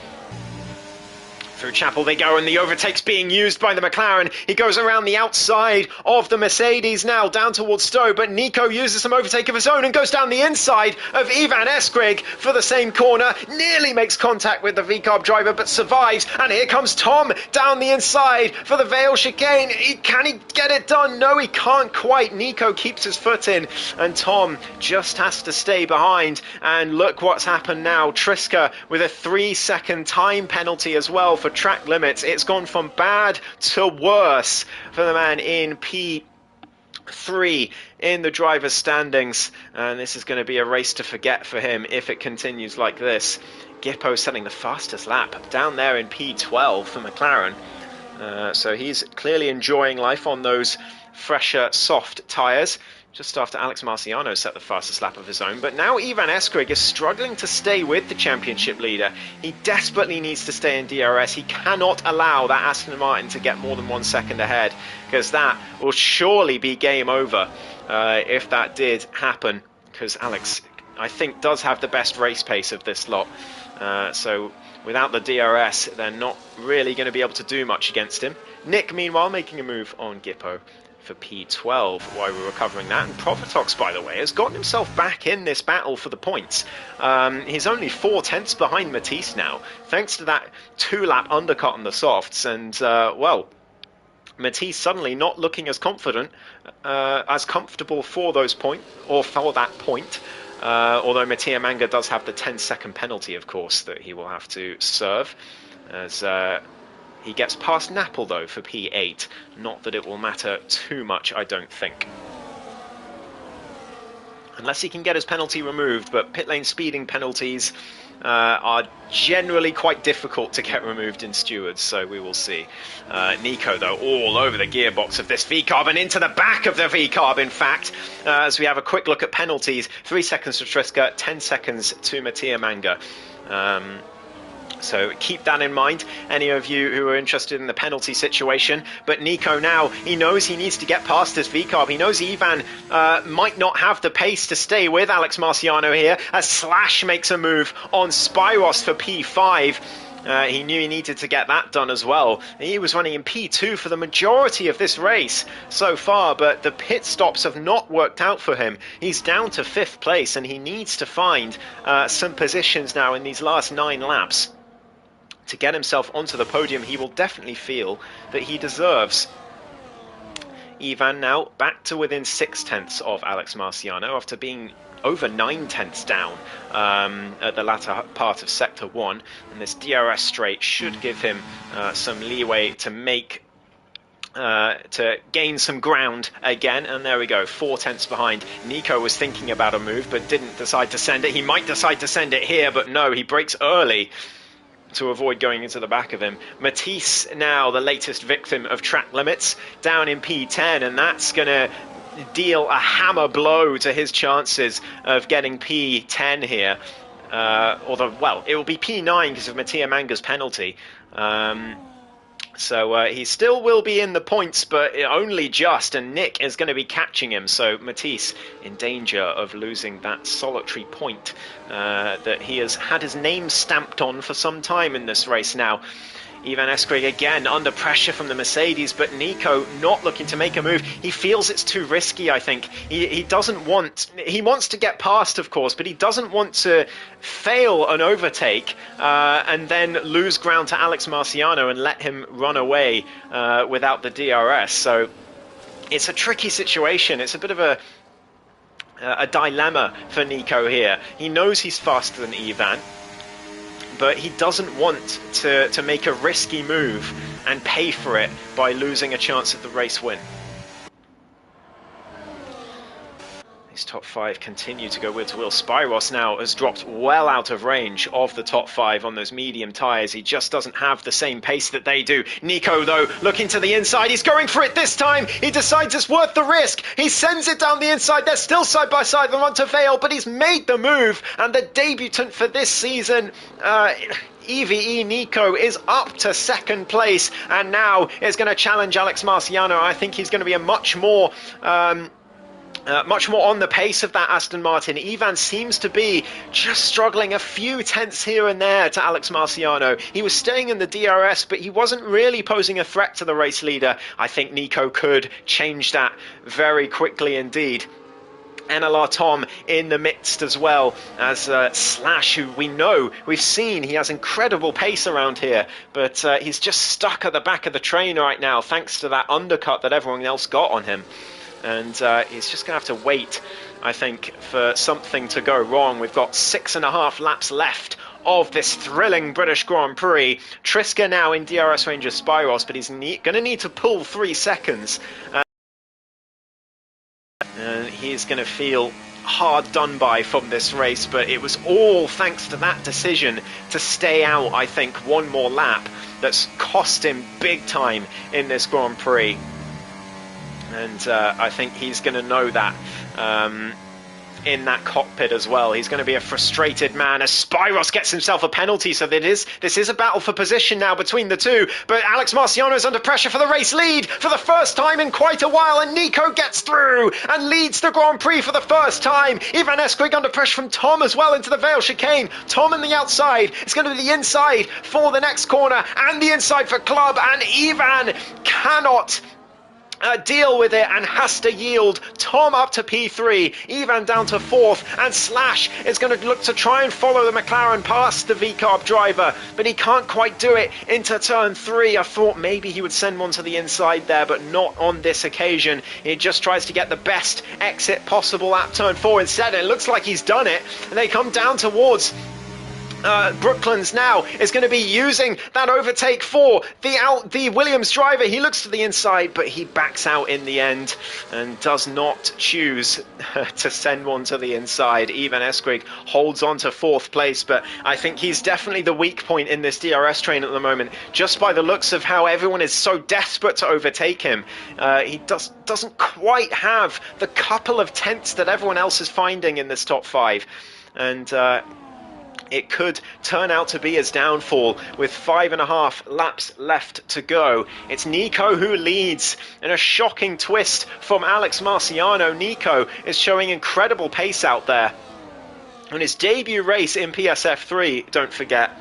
Through Chapel they go, and the overtake's being used by the McLaren. He goes around the outside of the Mercedes now, down towards Stowe, but Nico uses some overtake of his own and goes down the inside of Ivan Eskrig for the same corner. Nearly makes contact with the V-Carb driver, but survives. And here comes Tom down the inside for the Vale chicane. Can he get it done? No, he can't quite. Nico keeps his foot in, and Tom just has to stay behind. And look what's happened now. Triska with a 3-second time penalty as well for track limits. It's gone from bad to worse for the man in P3 in the driver's standings, and this is going to be a race to forget for him if it continues like this. Gippo setting the fastest lap down there in P12 for McLaren, so he's clearly enjoying life on those fresher soft tyres, just after Alex Marciano set the fastest lap of his own. But now Ivan Eskrig is struggling to stay with the championship leader. He desperately needs to stay in DRS. He cannot allow that Aston Martin to get more than 1 second ahead, because that will surely be game over if that did happen, because Alex, I think, does have the best race pace of this lot. So without the DRS, they're not really going to be able to do much against him. Nick, meanwhile, making a move on Gippo for P12 while we were covering that. And Profitox, by the way, has gotten himself back in this battle for the points. He's only 4 tenths behind Matisse now, thanks to that 2-lap undercut on the softs. And, well, Matisse suddenly not looking as confident, as comfortable for those points, or for that point. Although Mattia Manga does have the 10-second penalty, of course, that he will have to serve. As he gets past Napple, though, for P8. Not that it will matter too much, I don't think. Unless he can get his penalty removed, but pit lane speeding penalties are generally quite difficult to get removed in stewards, so we will see. Nico, though, all over the gearbox of this V-carb and into the back of the V-carb, in fact, as we have a quick look at penalties. 3 seconds to Triska, 10 seconds to Mattia Manga. So keep that in mind, any of you who are interested in the penalty situation. But Nico now, he knows he needs to get past this V-carb. He knows Ivan might not have the pace to stay with Alex Marciano here, as Slash makes a move on Spyros for P5. He knew he needed to get that done as well. He was running in P2 for the majority of this race so far, but the pit stops have not worked out for him. He's down to 5th place, and he needs to find some positions now in these last 9 laps to get himself onto the podium. He will definitely feel that he deserves. Ivan now back to within 6/10 of Alex Marciano after being over 9/10 down at the latter part of Sector 1. And this DRS straight should give him some leeway to make to gain some ground again. And there we go, 4/10 behind. Nico was thinking about a move but didn't decide to send it. He might decide to send it here, but no, he brakes early to avoid going into the back of him. Matisse now the latest victim of track limits, down in P10, and that's going to deal a hammer blow to his chances of getting P10 here. Although, well, it will be P9 because of Mattia Manga's penalty. So he still will be in the points, but only just, and Nick is going to be catching him. So Matisse in danger of losing that solitary point that he has had his name stamped on for some time in this race now. Ivan Eskrig again under pressure from the Mercedes, but Nico not looking to make a move. He feels it's too risky, I think. He doesn't want... He wants to get past, of course, but he doesn't want to fail an overtake and then lose ground to Alex Marciano and let him run away without the DRS. So it's a tricky situation. It's a bit of a dilemma for Nico here. He knows he's faster than Ivan, but he doesn't want to make a risky move and pay for it by losing a chance at the race win. These top 5 continue to go wheel to wheel. Spyros now has dropped well out of range of the top 5 on those medium tyres. He just doesn't have the same pace that they do. Nico, though, looking to the inside. He's going for it this time. He decides it's worth the risk. He sends it down the inside. They're still side by side. They want to fail, but he's made the move. And the debutant for this season, EVE Nico, is up to 2nd place. And now is going to challenge Alex Marciano. I think he's going to be a much more on the pace of that Aston Martin. Ivan seems to be just struggling a few tenths here and there to Alex Marciano. He was staying in the DRS, but he wasn't really posing a threat to the race leader. I think Nico could change that very quickly indeed. NLR Tom in the midst as well as Slash, who we've seen he has incredible pace around here, but he's just stuck at the back of the train right now thanks to that undercut that everyone else got on him. And he's just going to have to wait, I think, for something to go wrong. We've got 6.5 laps left of this thrilling British Grand Prix. Triska now in DRS range of Spyros, but he's going to need to pull 3 seconds. And he's going to feel hard done by from this race, but it was all thanks to that decision to stay out, I think, one more lap that's cost him big time in this Grand Prix. And I think he's going to know that in that cockpit as well. He's going to be a frustrated man as Spyros gets himself a penalty. So this is a battle for position now between the two. But Alex Marciano is under pressure for the race lead for the first time in quite a while. And Nico gets through and leads the Grand Prix for the first time. Ivan Eskrig under pressure from Tom as well into the Vale chicane. Tom on the outside. It's going to be the inside for the next corner and the inside for Club. And Ivan cannot deal with it and has to yield. Tom up to P3, Ivan down to 4th, and Slash is going to look to try and follow the McLaren past the VCARB driver, but he can't quite do it into turn 3. I thought maybe he would send one to the inside there, but not on this occasion. He just tries to get the best exit possible at turn 4 instead. It looks like he's done it, and they come down towards Brooklands now is going to be using that overtake for the Williams driver. He looks to the inside, but he backs out in the end and does not choose to send one to the inside. Ivan Eskrig holds on to 4th place, but I think he's definitely the weak point in this DRS train at the moment, just by the looks of how everyone is so desperate to overtake him. He doesn't quite have the couple of tenths that everyone else is finding in this top 5, and it could turn out to be his downfall with 5.5 laps left to go. It's Nico who leads in a shocking twist from Alex Marciano. Nico is showing incredible pace out there. On his debut race in PSF3, don't forget.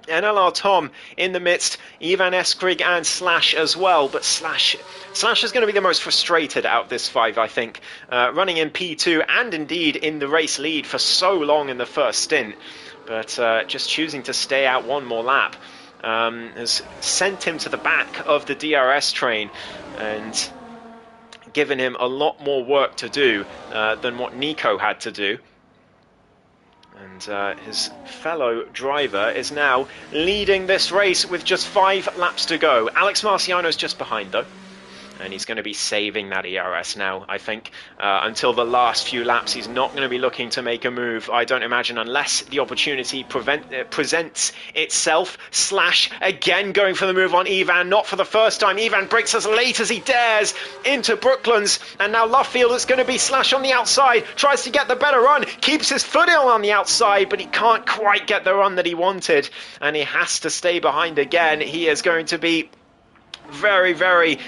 NLR Tom in the midst, Ivan Eskrig and Slash as well, but Slash is going to be the most frustrated out of this 5, I think, running in P2 and indeed in the race lead for so long in the first stint, but just choosing to stay out one more lap has sent him to the back of the DRS train and given him a lot more work to do than what Nico had to do. And his fellow driver is now leading this race with just 5 laps to go. Alex Marciano's just behind, though. And he's going to be saving that ERS now, I think. Until the last few laps, he's not going to be looking to make a move, I don't imagine, unless the opportunity presents itself. Slash again going for the move on Ivan, not for the first time. Ivan breaks as late as he dares into Brooklands, and now Luffield is going to be Slash on the outside, tries to get the better run, keeps his footing on the outside, but he can't quite get the run that he wanted, and he has to stay behind again. He is going to be very, very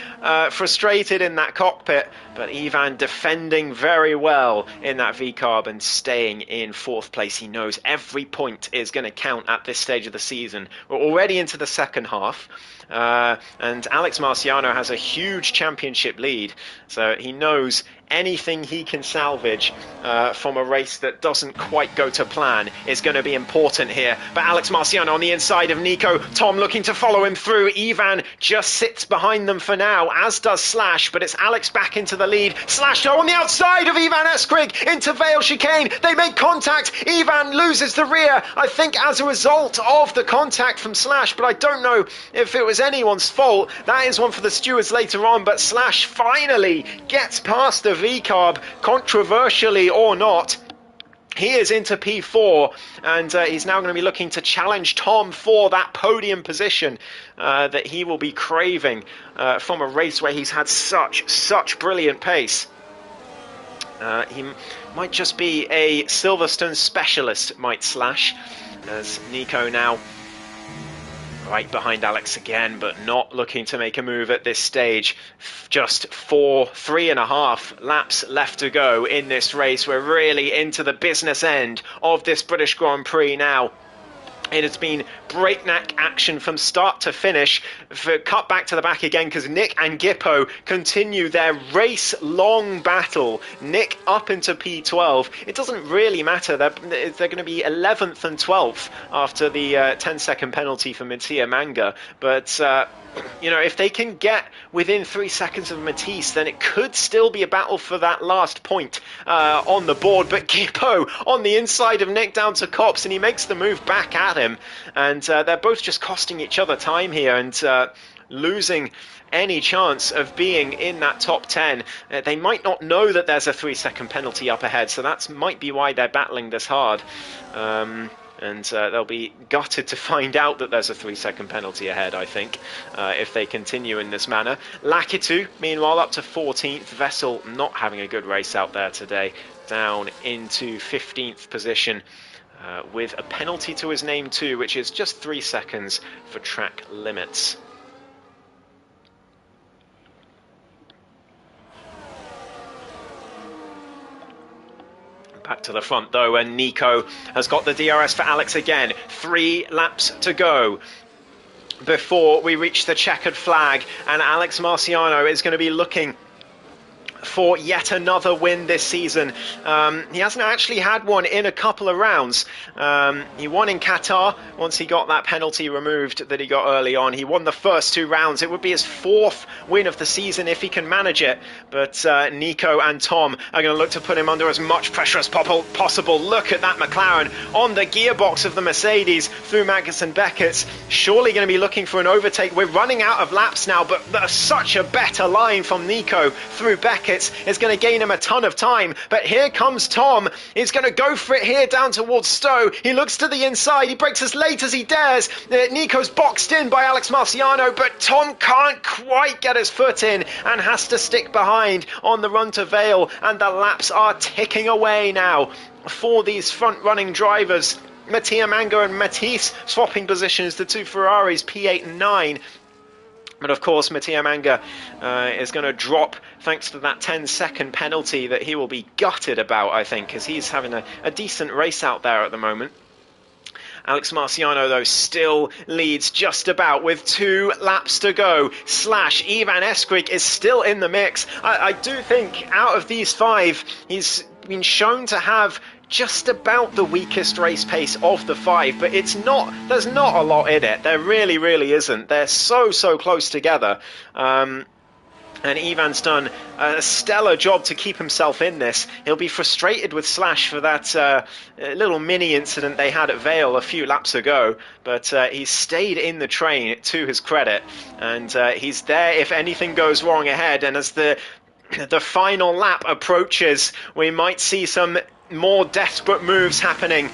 frustrated in that cockpit, but Ivan defending very well in that VCARB and staying in 4th place. He knows every point is going to count at this stage of the season. We're already into the second half, and Alex Marciano has a huge championship lead, so he knows anything he can salvage from a race that doesn't quite go to plan is going to be important here. But Alex Marciano on the inside of Nico, Tom looking to follow him through. Ivan just sits behind them for now, as does Slash, but it's Alex back into the lead. Slash though on the outside of Ivan Eskrig into Vale Chicane. They make contact. Ivan loses the rear, I think as a result of the contact from Slash, but I don't know if it was anyone's fault. That is one for the stewards later on, but Slash finally gets past the VCARB, controversially or not. He is into P4, and he's now going to be looking to challenge Tom for that podium position that he will be craving from a race where he's had such brilliant pace. He might just be a Silverstone specialist, might Slash, as Nico now right behind Alex again, but not looking to make a move at this stage. Just 3.5 laps left to go in this race. We're really into the business end of this British Grand Prix now. It has been breakneck action from start to finish. Cut back to the back again because Nick and Gippo continue their race-long battle. Nick up into P12. It doesn't really matter. They're going to be 11th and 12th after the 10-second penalty for Mattia Manga. But you know, if they can get within 3 seconds of Matisse, then it could still be a battle for that last point on the board. But Gippo on the inside of Nick down to Cops, and he makes the move back at him. And they're both just costing each other time here and losing any chance of being in that top 10. They might not know that there's a 3-second penalty up ahead, so that might be why they're battling this hard. And they'll be gutted to find out that there's a 3-second penalty ahead, I think, if they continue in this manner. Lakitu, meanwhile, up to 14th. Vessel not having a good race out there today, down into 15th position with a penalty to his name too, which is just 3 seconds for track limits. Back to the front though, and Nico has got the DRS for Alex again. 3 laps to go. before we reach the checkered flag, and Alex Marciano is going to be looking for yet another win this season. He hasn't actually had one in a couple of rounds. He won in Qatar once he got that penalty removed that he got early on. He won the first 2 rounds. It would be his 4th win of the season if he can manage it. But Nico and Tom are going to look to put him under as much pressure as possible. Look at that McLaren on the gearbox of the Mercedes through Magnus and Beckett's. Surely going to be looking for an overtake. We're running out of laps now, but such a better line from Nico through Beckett is going to gain him a ton of time. But here comes Tom. He's going to go for it here down towards Stowe. He looks to the inside. He breaks as late as he dares. Nico's boxed in by Alex Marciano, but Tom can't quite get his foot in and has to stick behind on the run to Vale. And the laps are ticking away now for these front-running drivers. Mattia Mango and Matisse swapping positions, the 2 Ferraris, P8 and 9. But of course, Mattia Manga is going to drop thanks to that 10-second penalty that he will be gutted about, I think, because he's having a decent race out there at the moment. Alex Marciano, though, still leads just about with 2 laps to go. Slash Ivan Eskrig is still in the mix. I do think out of these 5, he's been shown to have just about the weakest race pace of the 5, but there's not a lot in it. There really isn't. They're so close together. And Ivan's done a stellar job to keep himself in this. He'll be frustrated with Slash for that little mini incident they had at Vale a few laps ago, but he's stayed in the train to his credit, and he's there if anything goes wrong ahead. And as the final lap approaches, we might see some more desperate moves happening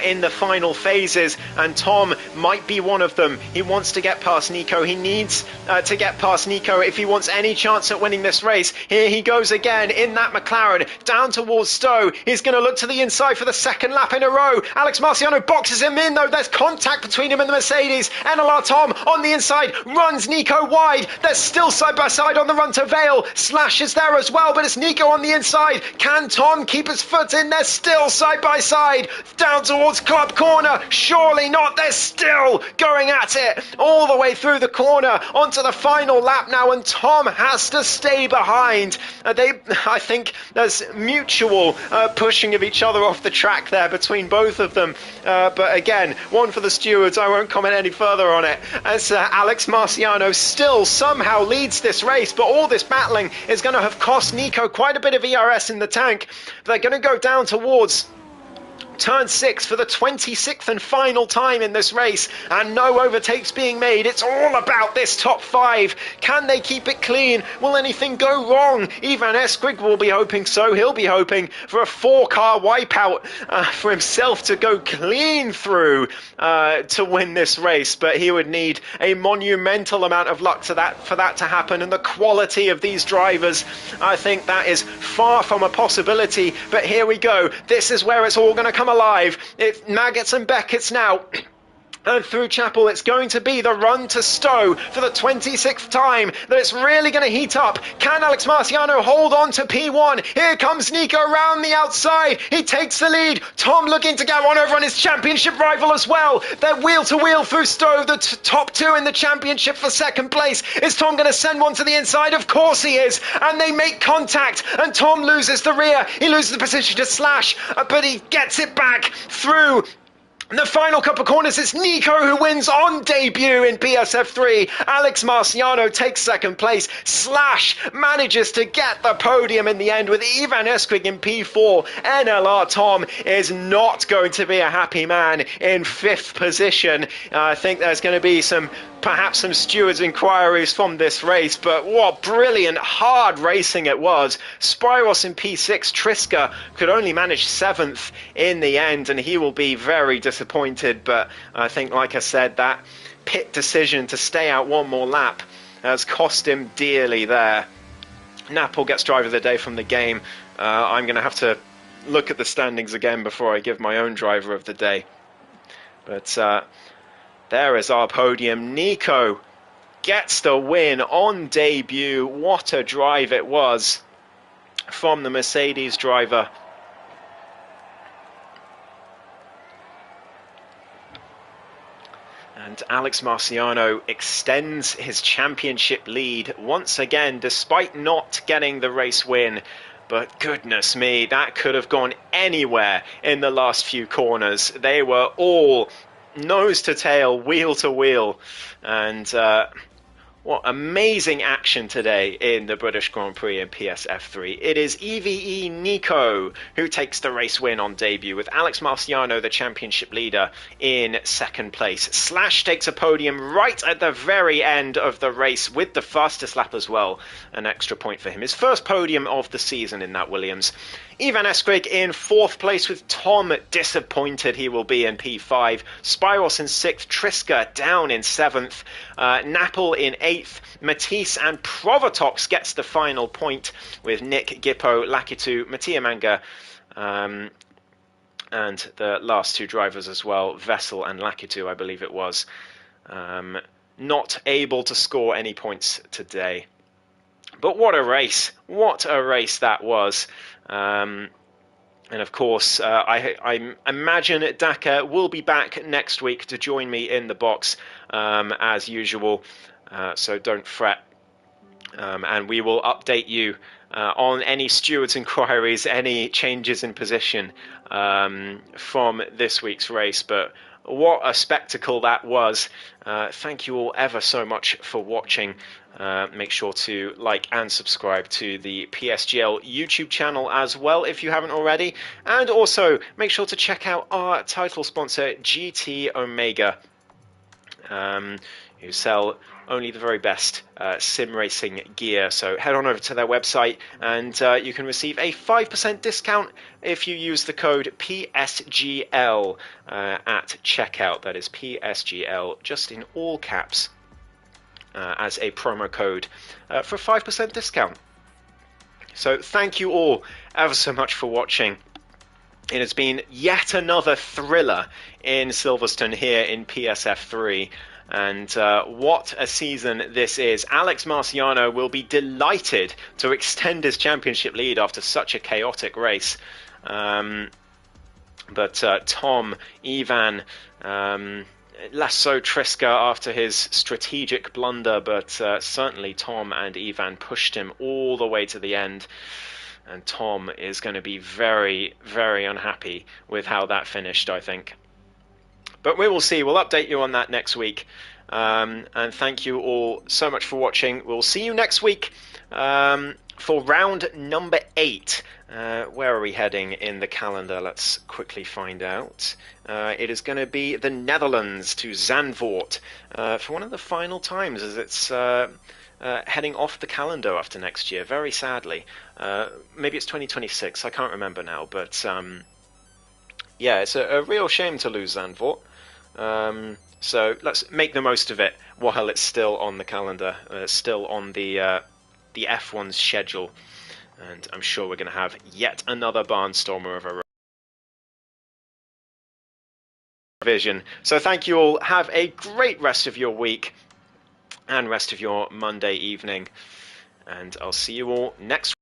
in the final phases, and Tom might be one of them. He wants to get past Nico. He needs to get past Nico if he wants any chance at winning this race. Here he goes again in that McLaren down towards Stowe. He's going to look to the inside for the 2nd lap in a row. Alex Marciano boxes him in, though. There's contact between him and the Mercedes. NLR Tom on the inside runs Nico wide. They're still side by side on the run to Vale. Slash is there as well, but it's Nico on the inside. Can Tom keep his foot in? They're still side by side down towards Club Corner. Surely not. They're still going at it all the way through the corner onto the final lap now, and Tom has to stay behind. I think there's mutual pushing of each other off the track there between both of them, but again, one for the stewards. I won't comment any further on it, as Alex Marciano still somehow leads this race, but all this battling is going to have cost Nico quite a bit of ERS in the tank. They're going to go down towards Turn 6 for the 26th and final time in this race, and no overtakes being made. It's all about this top 5. Can they keep it clean? Will anything go wrong? Ivan Eskrig will be hoping so. He'll be hoping for a 4-car wipeout for himself to go clean through to win this race, but he would need a monumental amount of luck for that to happen, and the quality of these drivers, I think that is far from a possibility. But here we go. This is where it's all going to come alive. It's Maggots and Beckett's now. And through Chapel, it's going to be the run to Stowe for the 26th time that it's really going to heat up. Can Alex Marciano hold on to P1? Here comes Nico around the outside. He takes the lead. Tom looking to get one over on his championship rival as well. They're wheel to wheel through Stowe, the top 2 in the championship for 2nd place. Is Tom going to send one to the inside? Of course he is. And they make contact, and Tom loses the rear. He loses the position to Slash, but he gets it back through the final couple of corners. It's Nico who wins on debut in PSF3. Alex Marciano takes 2nd place. Slash manages to get the podium in the end with Ivan Eskrig in P4. NLR Tom is not going to be a happy man in 5th position. I think there's going to be perhaps some stewards' inquiries from this race, but what brilliant hard racing it was. Spyros in P6, Triska could only manage 7th in the end, and he will be very disappointed. But I think, like I said, that pit decision to stay out one more lap has cost him dearly there. Napol gets driver of the day from the game. I'm going to have to look at the standings again before I give my own driver of the day. But there is our podium. Nico gets the win on debut. What a drive it was from the Mercedes driver. And And Alex Marciano extends his championship lead once again, despite not getting the race win. But goodness me, that could have gone anywhere in the last few corners. They were all nose to tail, wheel to wheel. And what amazing action today in the British Grand Prix in PSF3. It is EVE Nico who takes the race win on debut, with Alex Marciano, the championship leader, in second place. Slash takes a podium right at the very end of the race with the fastest lap as well. An extra point for him. His first podium of the season in that Williams. Ivan Eskrig in fourth place, with Tom disappointed he will be in P5. Spyros in 6th, Triska down in 7th, Napple in 8th, Matisse and Provotox gets the final point, with Nick, Gippo, Lakitu, Mattia Manga, and the last two drivers as well, Vessel and Lakitu, I believe it was, not able to score any points today. But what a race that was. And of course, I imagine Daka will be back next week to join me in the box as usual, so don't fret. And we will update you on any stewards' inquiries, any changes in position from this week's race. But what a spectacle that was. Thank you all ever so much for watching. Make sure to like and subscribe to the PSGL YouTube channel as well if you haven't already. And also make sure to check out our title sponsor, GT Omega, who sell only the very best sim racing gear. So head on over to their website and you can receive a 5% discount if you use the code PSGL at checkout. That is PSGL, just in all caps, as a promo code for a 5% discount. So thank you all ever so much for watching. It has been yet another thriller in Silverstone here in PSF3. And what a season this is. Alex Marciano will be delighted to extend his championship lead after such a chaotic race. But Tom, Ivan, less so Triska after his strategic blunder, but certainly Tom and Ivan pushed him all the way to the end. And Tom is going to be very, very unhappy with how that finished, I think. But we will see. We'll update you on that next week. And thank you all so much for watching. We'll see you next week for round number 8. Where are we heading in the calendar? Let's quickly find out. It is going to be the Netherlands to Zandvoort for one of the final times, as it's heading off the calendar after next year, very sadly. Maybe it's 2026, I can't remember now, but yeah, it's a real shame to lose Zandvoort. So let's make the most of it while it's still on the calendar, still on the F1's schedule. And I'm sure we're going to have yet another barnstormer of a revision. So thank you all. Have a great rest of your week and rest of your Monday evening. And I'll see you all next week.